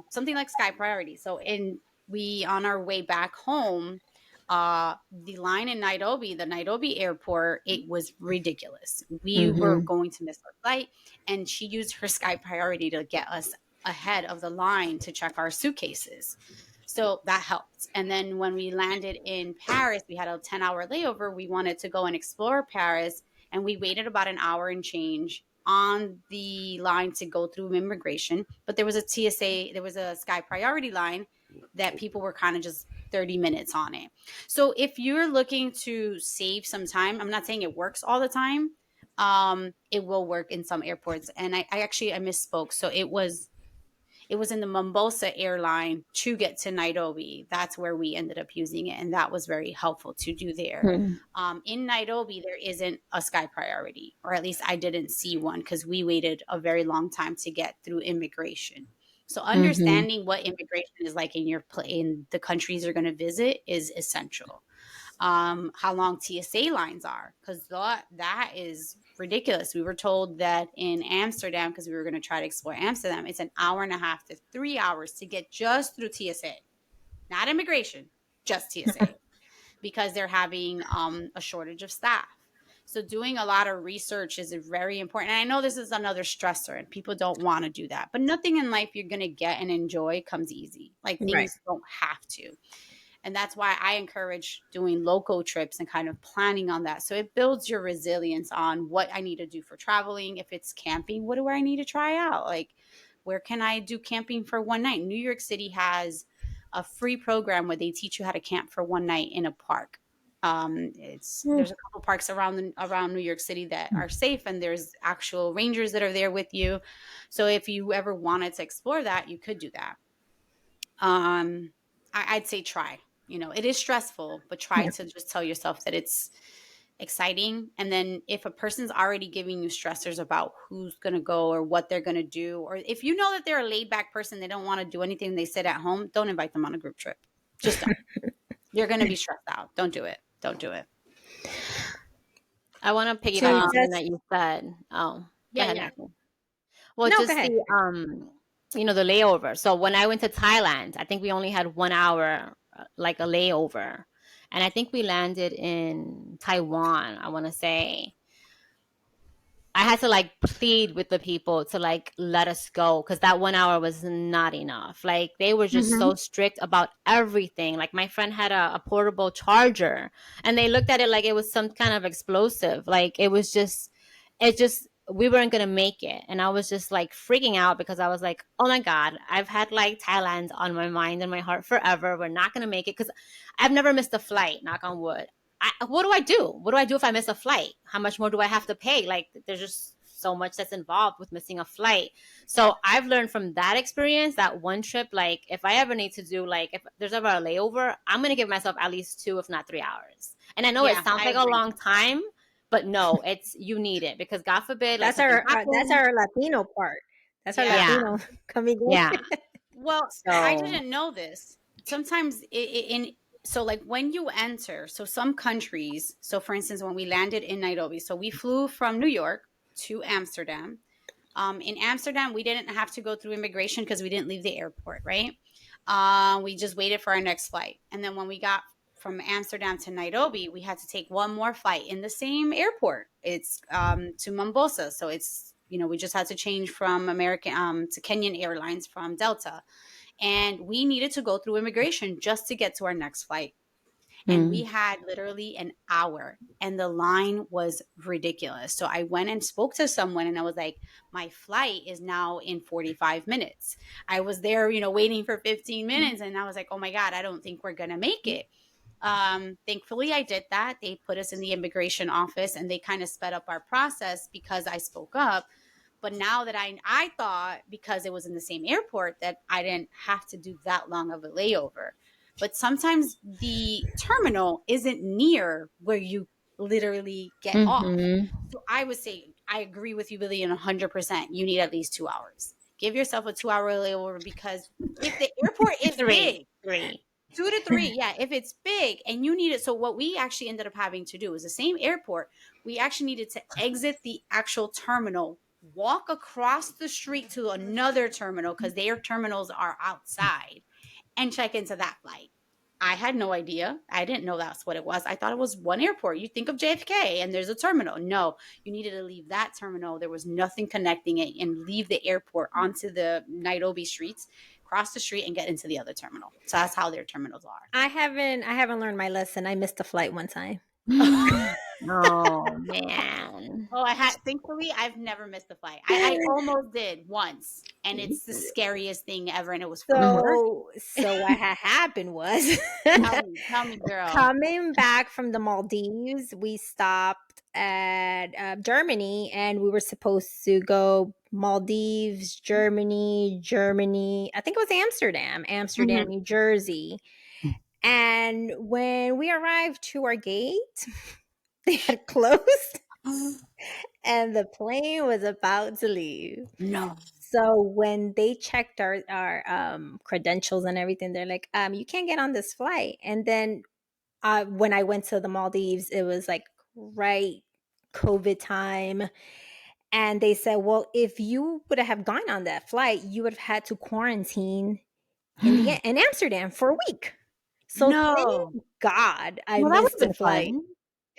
Speaker 1: something like Sky Priority. So on our way back home, the line in Nairobi, the Nairobi airport, it was ridiculous. We were
Speaker 2: Mm-hmm.
Speaker 1: going to miss our flight, and she used her Sky Priority to get us ahead of the line to check our suitcases. So that helped. And then when we landed in Paris, we had a 10-hour layover. We wanted to go and explore Paris, and we waited about an hour and change on the line to go through immigration. But there was a Sky Priority line that people were kind of just 30 minutes on it. So if you're looking to save some time, I'm not saying it works all the time. It will work in some airports. And I actually I misspoke. So it was in the Mombasa airline to get to Nairobi. That's where we ended up using it, and that was very helpful to do there. In Nairobi, there isn't a Sky Priority, or at least I didn't see one because we waited a very long time to get through immigration. So
Speaker 3: Mm-hmm.
Speaker 1: understanding what immigration is like in in the countries you're going to visit is essential. How long TSA lines are, because that is ridiculous. We were told that in Amsterdam, because we were going to try to explore Amsterdam, it's an hour and a half to 3 hours to get just through TSA, not immigration, just TSA, because they're having a shortage of staff. So doing a lot of research is very important. And I know this is another stressor and people don't want to do that, but nothing in life you're going to get and enjoy comes easy. Like
Speaker 2: Right.
Speaker 1: things don't have to. And that's why I encourage doing local trips and kind of planning on that. So it builds your resilience on what I need to do for traveling. If it's camping, what do I need to try out? Like, where can I do camping for one night? New York City has a free program where they teach you how to camp for one night in a park. It's
Speaker 2: Mm.
Speaker 1: there's a couple parks around New York City that are safe, and there's actual rangers that are there with you. So if you ever wanted to explore that, you could do that. I'd say try. You know, it is stressful, but try
Speaker 2: Yeah.
Speaker 1: to just tell yourself that it's exciting. And then if a person's already giving you stressors about who's going to go or what they're going to do, or if you know that they're a laid back person, they don't want to do anything, they sit at home, don't invite them on a group trip. Just don't. You're going to be stressed out. Don't do it. Don't do it.
Speaker 3: I want to
Speaker 2: So
Speaker 3: piggyback on something
Speaker 2: that's
Speaker 3: that you said. Oh, go
Speaker 1: Yeah,
Speaker 3: ahead,
Speaker 1: yeah.
Speaker 3: Nathy. Well,
Speaker 2: no. Go
Speaker 3: just
Speaker 2: ahead.
Speaker 3: the layover. So when I went to Thailand, I think we only had 1 hour, like a layover, and I think we landed in Taiwan. I want to say I had to like plead with the people to like let us go because that 1 hour was not enough. Like they were just
Speaker 2: Mm-hmm.
Speaker 3: so strict about everything. Like my friend had a portable charger and they looked at it like it was some kind of explosive. Like we weren't gonna make it. And I was just like freaking out because I was like, oh my God, I've had like Thailand on my mind and my heart forever. We're not gonna make it because I've never missed a flight, knock on wood. What do I do? What do I do if I miss a flight? How much more do I have to pay? Like, there's just so much that's involved with missing a flight. So I've learned from that experience, that one trip, like, if I ever need to do, like, if there's ever a layover, I'm going to give myself at least 2, if not 3 hours. And I know it
Speaker 1: Yeah,
Speaker 3: sounds
Speaker 1: I
Speaker 3: like a
Speaker 1: agree.
Speaker 3: long time, but no, you need it because God forbid, like, something
Speaker 2: That's
Speaker 3: happens.
Speaker 2: our Latino part. That's our
Speaker 1: Yeah.
Speaker 3: Yeah.
Speaker 2: Latino coming
Speaker 3: Yeah.
Speaker 2: in.
Speaker 1: Well, I
Speaker 3: So,
Speaker 1: didn't know this. Sometimes so like when you enter, so some countries, so for instance, when we landed in Nairobi, so we flew from New York to Amsterdam. In Amsterdam, we didn't have to go through immigration because we didn't leave the airport, right? We just waited for our next flight. And then when we got from Amsterdam to Nairobi, we had to take one more flight in the same airport. It's to Mombasa. So it's, we just had to change from American to Kenyan Airlines from Delta. And we needed to go through immigration just to get to our next flight. And we
Speaker 3: mm,
Speaker 1: had literally an hour and the line was ridiculous. So I went and spoke to someone and I was like, my flight is now in 45 minutes. I was there, waiting for 15 minutes and I was like, oh my God, I don't think we're going to make it. Thankfully I did that. They put us in the immigration office and they kind of sped up our process because I spoke up. But now that I thought because it was in the same airport that I didn't have to do that long of a layover. But sometimes the terminal isn't near where you literally get off.
Speaker 3: mm-hmm.
Speaker 1: So I would say I agree with you, Billy, in 100%. You need at least 2 hours. Give yourself a 2 hour layover because if the airport is
Speaker 3: Three.
Speaker 1: big,
Speaker 3: Three.
Speaker 1: 2 to 3, yeah, if it's big and you need it. So what we actually ended up having to do is the same airport. We actually needed to exit the actual terminal, walk across the street to another terminal because their terminals are outside, and check into that flight. I had no idea. I didn't know that's what it was. I thought it was one airport. You think of JFK and there's a terminal. No, you needed to leave that terminal. There was nothing connecting it and leave the airport onto the Nairobi streets, cross the street and get into the other terminal. So that's how their terminals
Speaker 2: I haven't learned my lesson. I missed a flight one time.
Speaker 1: are.
Speaker 3: Oh, man.
Speaker 1: Oh, thankfully, I've never missed a flight. I almost did once, and it's the scariest thing ever, and it was for work.
Speaker 2: So what had happened was
Speaker 1: Tell me, girl.
Speaker 2: coming back from the Maldives, we stopped at Germany, and we were supposed to go Maldives, Germany. I think it was Amsterdam,
Speaker 1: Mhm.
Speaker 2: New Jersey. And when we arrived to our gate, they had closed, and the plane was about to leave.
Speaker 1: No.
Speaker 2: So when they checked our credentials and everything, they're like, you can't get on this flight. And then when I went to the Maldives, it was like right COVID time. And they said, well, if you would have gone on that flight, you would have had to quarantine in Amsterdam for a week. So
Speaker 1: No.
Speaker 2: thank God I
Speaker 3: Well, that would
Speaker 2: missed
Speaker 3: have
Speaker 2: the
Speaker 3: been
Speaker 2: flight.
Speaker 3: fun.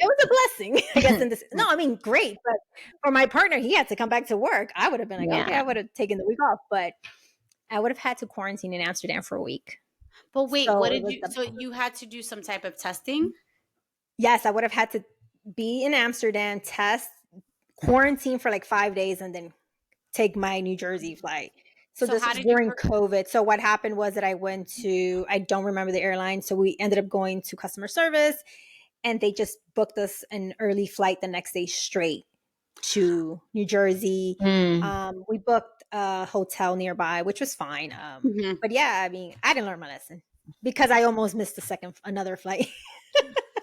Speaker 2: It was a blessing, I guess. In this, no, I mean, great, but for my partner, he had to come back to work. I would have been like, okay,
Speaker 3: Yeah.
Speaker 2: I would have taken the week off, but I would have had to quarantine in Amsterdam for a week.
Speaker 1: But wait,
Speaker 2: So
Speaker 1: what
Speaker 2: it
Speaker 1: did
Speaker 2: was
Speaker 1: you
Speaker 2: the
Speaker 1: so you had to do some type of testing?
Speaker 2: yes, I would have had to be in Amsterdam, test, quarantine for like 5 days, and then take my New Jersey flight. So
Speaker 1: So
Speaker 2: this
Speaker 1: how
Speaker 2: was
Speaker 1: did you
Speaker 2: during COVID. So what happened was that I don't remember the airline. So we ended up going to customer service and they just booked us an early flight the next day straight to New Jersey.
Speaker 3: Mm.
Speaker 2: We booked a hotel nearby, which was fine.
Speaker 1: Mhm.
Speaker 2: But yeah, I mean, I didn't learn my lesson because I almost missed another flight.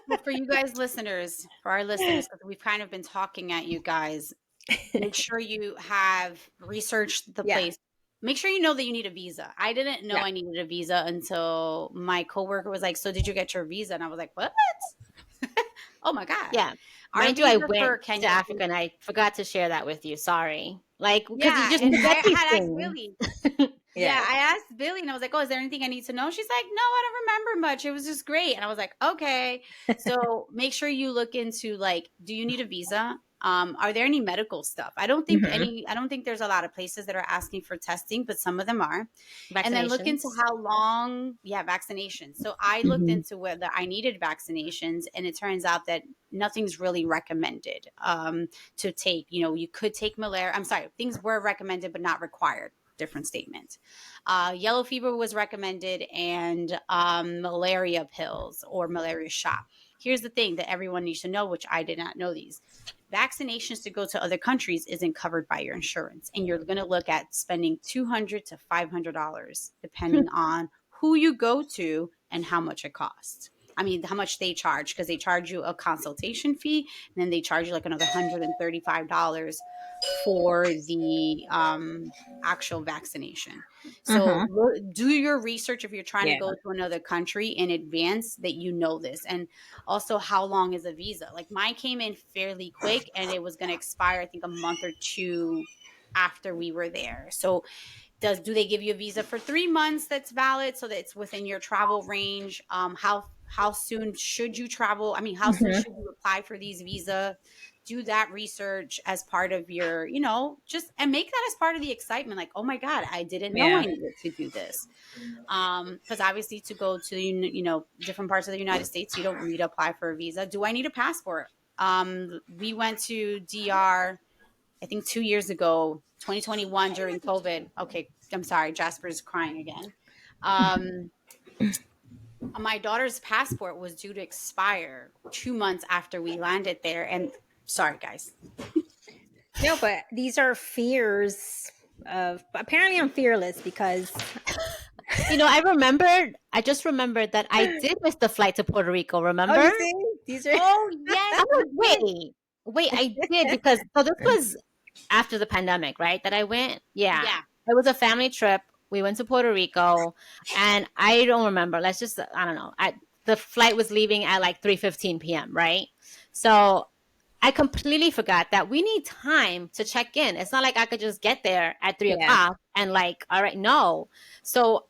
Speaker 1: Well, for you guys listeners, for our listeners, because we've kind of been talking at you guys, make sure you have researched the
Speaker 2: Yeah,
Speaker 1: place. Make sure you know that you need a visa. I didn't know
Speaker 2: yeah.
Speaker 1: I needed a visa until my coworker was like, "So did you get your visa?" And I was like, "What? Oh my God."
Speaker 3: Yeah.
Speaker 1: Our
Speaker 3: Mind you, I
Speaker 1: visa for
Speaker 3: went to
Speaker 1: Kenya.
Speaker 3: Africa and I forgot to share that with you. Sorry. Like, because you
Speaker 1: Yeah,
Speaker 3: just
Speaker 1: and
Speaker 3: forget
Speaker 1: I
Speaker 3: these
Speaker 1: had asked
Speaker 3: things.
Speaker 1: Billy. Yeah,
Speaker 2: Yeah.
Speaker 1: I asked Billy and I was like, "Oh, is there anything I need to know?" She's like, "No, I don't remember much. It was just great." And I was like, "Okay." So make sure you look into like, do you need a visa? Are there any medical stuff?
Speaker 2: Hmm.
Speaker 1: I don't think there's a lot of places that are asking for testing, but some of them are. And then look into
Speaker 3: Vaccinations.
Speaker 1: how long, yeah, vaccinations. So I looked
Speaker 3: Hmm.
Speaker 1: into whether I needed vaccinations, and it turns out that nothing's really recommended to take. You know, you could take malaria. I'm sorry, things were recommended but not required. Different statement. Yellow fever was recommended, and malaria pills or malaria shot. Here's the thing that everyone needs to know, which I did not know these. Vaccinations to go to other countries isn't covered by your insurance, and you're going to look at spending $200 to $500 depending on who you go to and how much it costs. I mean, how much they charge, because they charge you a consultation fee, and then they charge you like another $135 for the actual vaccination. So
Speaker 2: Hmm.
Speaker 1: do your research if you're trying to
Speaker 2: Yeah.
Speaker 1: go to another country in advance that you know this. And also, how long is a visa? Like mine came in fairly quick and it was going to expire, I think, a month or two after we were there. So do they give you a visa for 3 months that's valid so that it's within your travel range? How soon should you travel? I mean, how soon
Speaker 2: Hmm.
Speaker 1: should you apply for these visa? Do that research as part of your, just and make that as part of the excitement. Like, oh my God, I didn't know
Speaker 2: Yeah.
Speaker 1: I needed to do this. Because obviously to go to different parts of the United States, you don't need to apply for a visa. Do I need a passport? We went to DR, I think 2 years ago, 2021 during COVID. Okay, I'm sorry, Jasper's crying again. Um, my daughter's passport was due to expire 2 months after we landed there, and sorry guys.
Speaker 2: No, but these are fears of apparently I'm fearless because
Speaker 3: I just remembered that I did miss the flight to Puerto Rico,
Speaker 2: oh,
Speaker 3: remember?
Speaker 2: you see? These are
Speaker 1: Oh yes,
Speaker 3: I was,
Speaker 1: you did.
Speaker 3: wait, I did because so this was after the pandemic, right? That I went. Yeah,
Speaker 1: Yeah.
Speaker 3: it was a family trip. We went to Puerto Rico, and I don't remember. Let's just I don't know. The flight was leaving at like 3:15 p.m. Right, so I completely forgot that we need time to check in. It's not like I could just get there at three
Speaker 2: yeah.
Speaker 3: o'clock and like, all right, no. So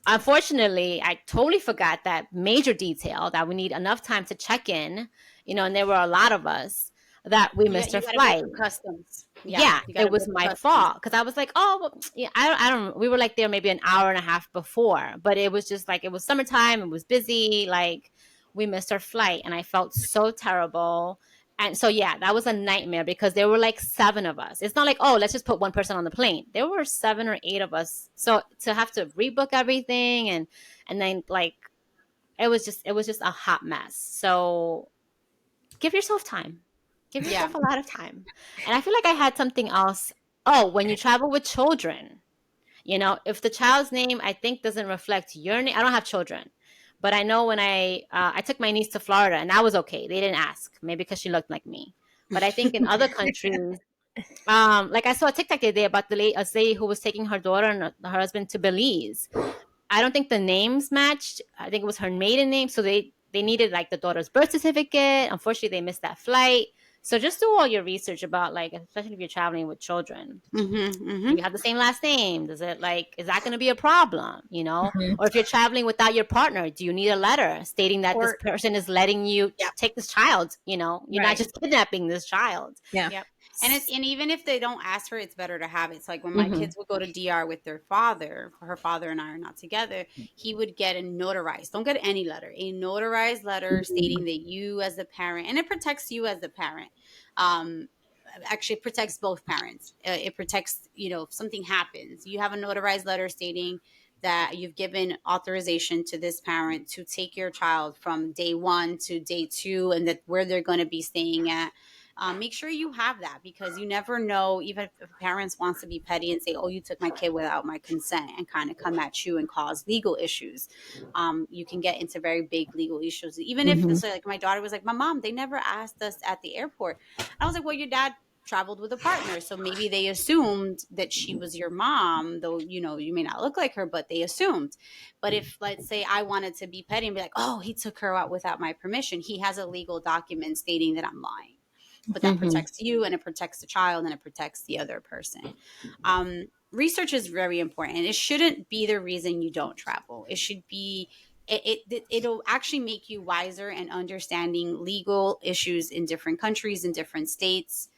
Speaker 3: unfortunately, I totally forgot that major detail that we need enough time to check in, and there were a lot of us that we missed our
Speaker 1: You got to go
Speaker 3: flight.
Speaker 1: through customs. Yeah,
Speaker 3: Yeah,
Speaker 1: you got
Speaker 3: it
Speaker 1: to go
Speaker 3: was
Speaker 1: through
Speaker 3: my
Speaker 1: customs.
Speaker 3: fault because I was like, oh, well, yeah, I don't. We were like there maybe an hour and a half before, but it was just like it was summertime. It was busy. Like we missed our flight, and I felt so terrible. And so yeah, that was a nightmare because there were like 7 of us. It's not like, oh, let's just put one person on the plane. There were 7 or 8 of us. So to have to rebook everything and then like it was just a hot mess. So give yourself time. Give
Speaker 1: Yeah.
Speaker 3: yourself a lot of time. And I feel like I had something else. Oh, when you travel with children, if the child's name I think doesn't reflect your name, I don't have children, but I know when I took my niece to Florida and that was okay. They didn't ask, maybe because she looked like me. But I think in other countries, Like I saw a TikTok the other day about a lady who was taking her daughter and her husband to Belize. I don't think the names matched. I think it was her maiden name, so they needed like the daughter's birth certificate. Unfortunately, they missed that flight. So just do all your research about, like, especially if you're traveling with children. Do you have the same last name? Does it, like, is that going to be a problem? You know,
Speaker 2: Mhm.
Speaker 3: or if you're traveling without your partner, do you need a letter stating that this
Speaker 1: Or
Speaker 3: person is letting you
Speaker 1: yeah,
Speaker 3: take this child? You know, you're not
Speaker 2: Right.
Speaker 3: just kidnapping this child.
Speaker 2: Yeah.
Speaker 1: yep. And even if they don't ask for it, it's better to have it. It's like when my
Speaker 3: Mm-hmm.
Speaker 1: kids would go to DR with their father, her father and I are not together, he would get a notarized, don't get any letter, a notarized letter stating that you as the parent, and it protects you as the parent. Um, Actually protects both parents. It protects, if something happens, you have a notarized letter stating that you've given authorization to this parent to take your child from day 1 to day 2, and that where they're going to be staying at. Make sure you have that, because you never know, even if parents wants to be petty and say, oh, you took my kid without my consent, and kind of come at you and cause legal issues. You can get into very big legal issues, even if,
Speaker 2: Mhm.
Speaker 1: so like my daughter was like, my mom, they never asked us at the airport. I was like, well, your dad traveled with a partner, so maybe they assumed that she was your mom, though you may not look like her, but they assumed. But if, let's say, I wanted to be petty and be like, oh, he took her out without my permission, he has a legal document stating that I'm lying. But that
Speaker 3: Mm-hmm.
Speaker 1: protects you, and it protects the child, and it protects the other person. Research is very important, and it shouldn't be the reason you don't travel. It should be, it'll actually make you wiser and understanding legal issues in different countries, in different states.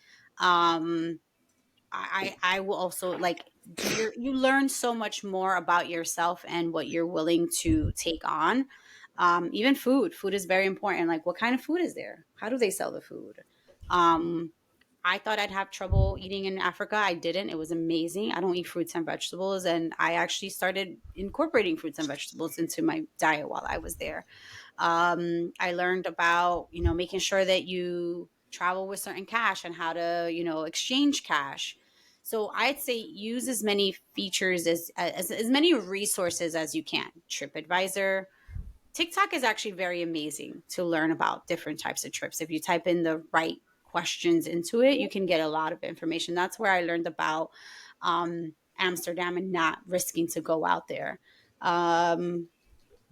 Speaker 1: um I will also, like, you learn so much more about yourself and what you're willing to take on. Even food is very important. Like, what kind of food is there? How do they sell the food? um I thought I'd have trouble eating in Africa. I didn't. It was amazing. I don't eat fruits and vegetables, and I actually started incorporating fruits and vegetables into my diet while I was there. I learned about, making sure that you travel with certain cash, and how to, exchange cash. So I'd say use as many features as many resources as you can. TripAdvisor, TikTok is actually very amazing to learn about different types of trips. If you type in the right questions into it, you can get a lot of information. That's where I learned about Amsterdam and not risking to go out there. Um,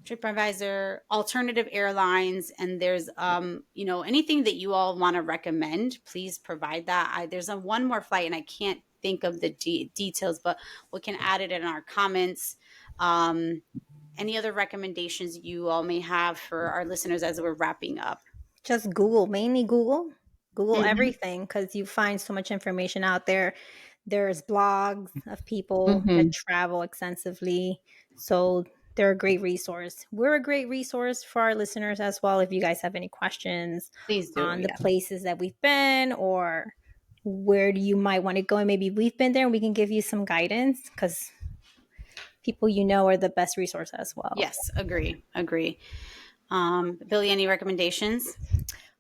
Speaker 1: TripAdvisor, alternative airlines, and there's anything that you all want to recommend, please provide that. There's a one more flight, and I can't think of the details, but we can add it in our comments. Um, any other recommendations you all may have for our listeners as we're wrapping up?
Speaker 2: Just Google, mainly Google. Google
Speaker 1: Mhm.
Speaker 2: everything because you find so much information out there. There's blogs of people that
Speaker 3: Mm-hmm.
Speaker 2: travel extensively. So they're a great resource. We're a great resource for our listeners as well. If you guys have any questions
Speaker 1: Please do,
Speaker 2: on the
Speaker 1: yeah.
Speaker 2: places that we've been or where you might want to go, and maybe we've been there and we can give you some guidance because people are the best resource as well.
Speaker 1: Yes, agree. Billy, any recommendations?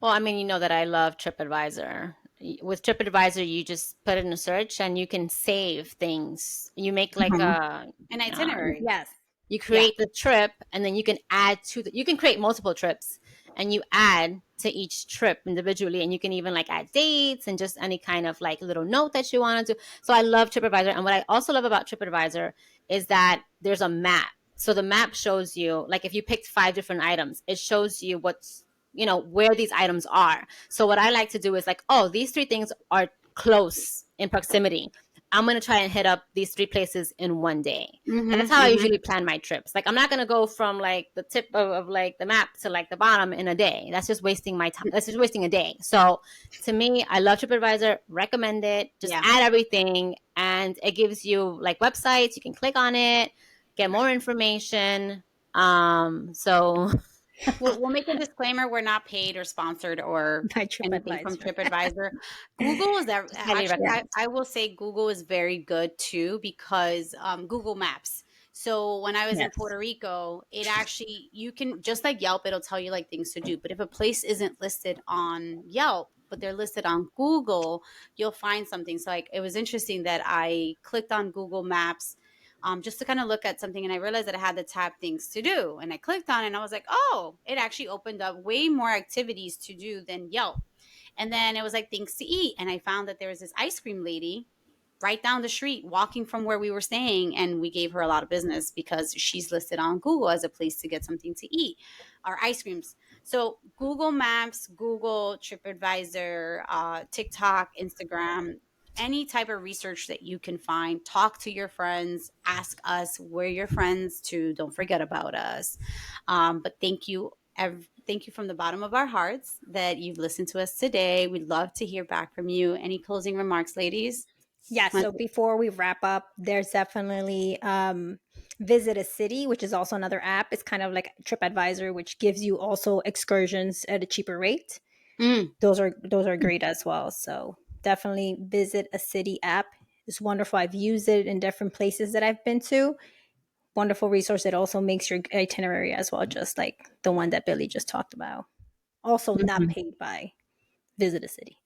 Speaker 3: Well, I mean, you know that I love TripAdvisor. With TripAdvisor, you just put in a search and you can save things. You make like
Speaker 1: Mhm.
Speaker 3: a,
Speaker 1: An
Speaker 3: um,
Speaker 1: itinerary.
Speaker 2: Yes.
Speaker 3: you
Speaker 1: Yeah.
Speaker 3: create the trip and then you can add to you can create multiple trips and you add to each trip individually, and you can even like add dates and just any kind of like little note that you want to do. So I love TripAdvisor, and what I also love about TripAdvisor is that there's a map. So the map shows you, like, if you picked 5 different items, it shows you where these items are. So what I like to do is like, oh, these 3 things are close in proximity. I'm going to try and hit up these 3 places in one day. That's how I
Speaker 1: Hmm.
Speaker 3: usually plan my trips. Like, I'm not going to go from like the tip of like the map to like the bottom in a day. That's just wasting my time. That's just wasting a day. So to me, I love TripAdvisor, recommend it. Just
Speaker 1: Yeah.
Speaker 3: add everything, and it gives you like websites. You can click on it, get more information. So
Speaker 1: We'll make a disclaimer. We're not paid or sponsored or
Speaker 2: By
Speaker 1: anything from
Speaker 2: TripAdvisor.
Speaker 1: TripAdvisor. Google is that
Speaker 3: just highly
Speaker 1: actually,
Speaker 2: Yeah.
Speaker 3: recommend.
Speaker 1: I will say Google is very good too, because Google Maps. So when I was in
Speaker 2: Yes.
Speaker 1: Puerto Rico, it actually, you can, just like Yelp, it'll tell you like things to do. But if a place isn't listed on Yelp, but they're listed on Google, you'll find something. So like, it was interesting that I clicked on Google Maps, just to kind of look at something, and I realized that I had the tab things to do, and I clicked on it, and I was like, oh, it actually opened up way more activities to do than Yelp. And then it was like things to eat. And I found that there was this ice cream lady right down the street walking from where we were staying, and we gave her a lot of business because she's listed on Google as a place to get something to eat, our ice creams. So Google Maps, Google, TripAdvisor, TikTok, Instagram, any type of research that you can find, talk to your friends, ask us, we're your friends too, don't forget about us. But thank you, thank you from the bottom of our hearts that you've listened to us today. We'd love to hear back from you. Any closing remarks, ladies?
Speaker 2: Yes. So before we wrap up, there's definitely Visit a City, which is also another app. It's kind of like TripAdvisor, which gives you also excursions at a cheaper rate.
Speaker 1: Mm.
Speaker 2: Those are great as well. So definitely Visit a City app. It's wonderful. I've used it in different places that I've been to. Wonderful resource. It also makes your itinerary as well, just like the one that Billy just talked about. Also not paid by Visit a City.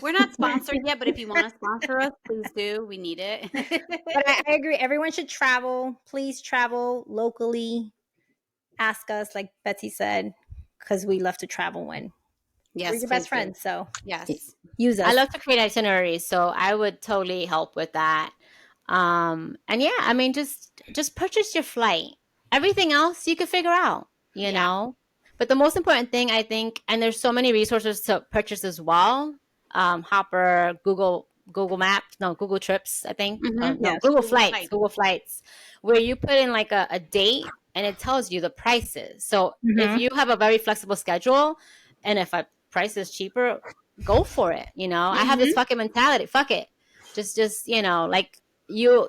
Speaker 1: We're not sponsored yet, but if you want to sponsor us, please do. We need it.
Speaker 2: But I agree. Everyone should travel. Please travel locally. Ask us, like Betsy said, because we love to travel when we're
Speaker 1: Yes,
Speaker 2: your
Speaker 1: please
Speaker 2: best
Speaker 1: do.
Speaker 2: friends. So
Speaker 1: Yes.
Speaker 2: use us.
Speaker 3: I love to create itineraries, so I would totally help with that. And yeah, I mean, just purchase your flight. Everything else you can figure out, you know. But the most important thing, I think, and there's so many resources to purchase as well. Hopper, Google Maps, no, Google Trips, I think.
Speaker 1: Mhm.
Speaker 3: No,
Speaker 2: Yes.
Speaker 3: Google Flights, where you put in like a date and it tells you the prices. So if you have a very flexible schedule, and if a price is cheaper, go for it. You know, I have this fucking mentality. Fuck it. Just, like you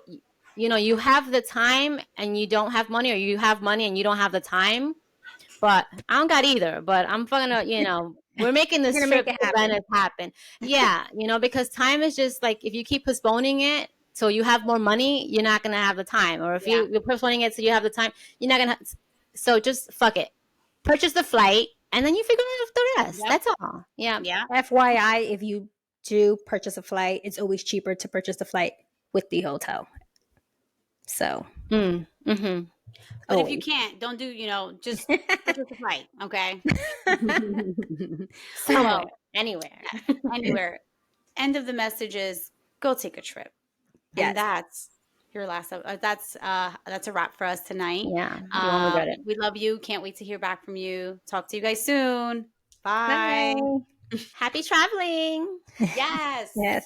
Speaker 3: you have the time and you don't have money, or you have money and you don't have the time. But I don't got either. But I'm fucking, we're making
Speaker 2: We're
Speaker 3: this
Speaker 2: gonna make
Speaker 3: trip
Speaker 2: it
Speaker 3: to
Speaker 2: happen.
Speaker 3: Venice happen. Yeah, because time is just like, if you keep postponing it so you have more money, you're not gonna have the time. Or if
Speaker 1: Yeah.
Speaker 3: you're postponing it so you have the time, you're not gonna. So just fuck it. Purchase the flight, and then you figure out the rest.
Speaker 1: Yep.
Speaker 3: That's all. Yeah.
Speaker 1: Yeah.
Speaker 2: FYI, if you do purchase a flight, it's always cheaper to purchase the flight with the hotel. So,
Speaker 3: Mm-hmm.
Speaker 1: But if you
Speaker 2: always.
Speaker 1: can't, don't do, just purchase a flight, okay?
Speaker 2: Somewhere.
Speaker 1: Well,
Speaker 3: Anywhere.
Speaker 1: anywhere. End of the message is go take a trip.
Speaker 2: Yes.
Speaker 1: And that's your last that's a wrap for us tonight.
Speaker 3: Yeah. You won't regret it.
Speaker 1: We love you. Can't wait to hear back from you. Talk to you guys soon. Bye.
Speaker 2: Bye.
Speaker 3: Happy traveling.
Speaker 1: Yes.
Speaker 2: Yes.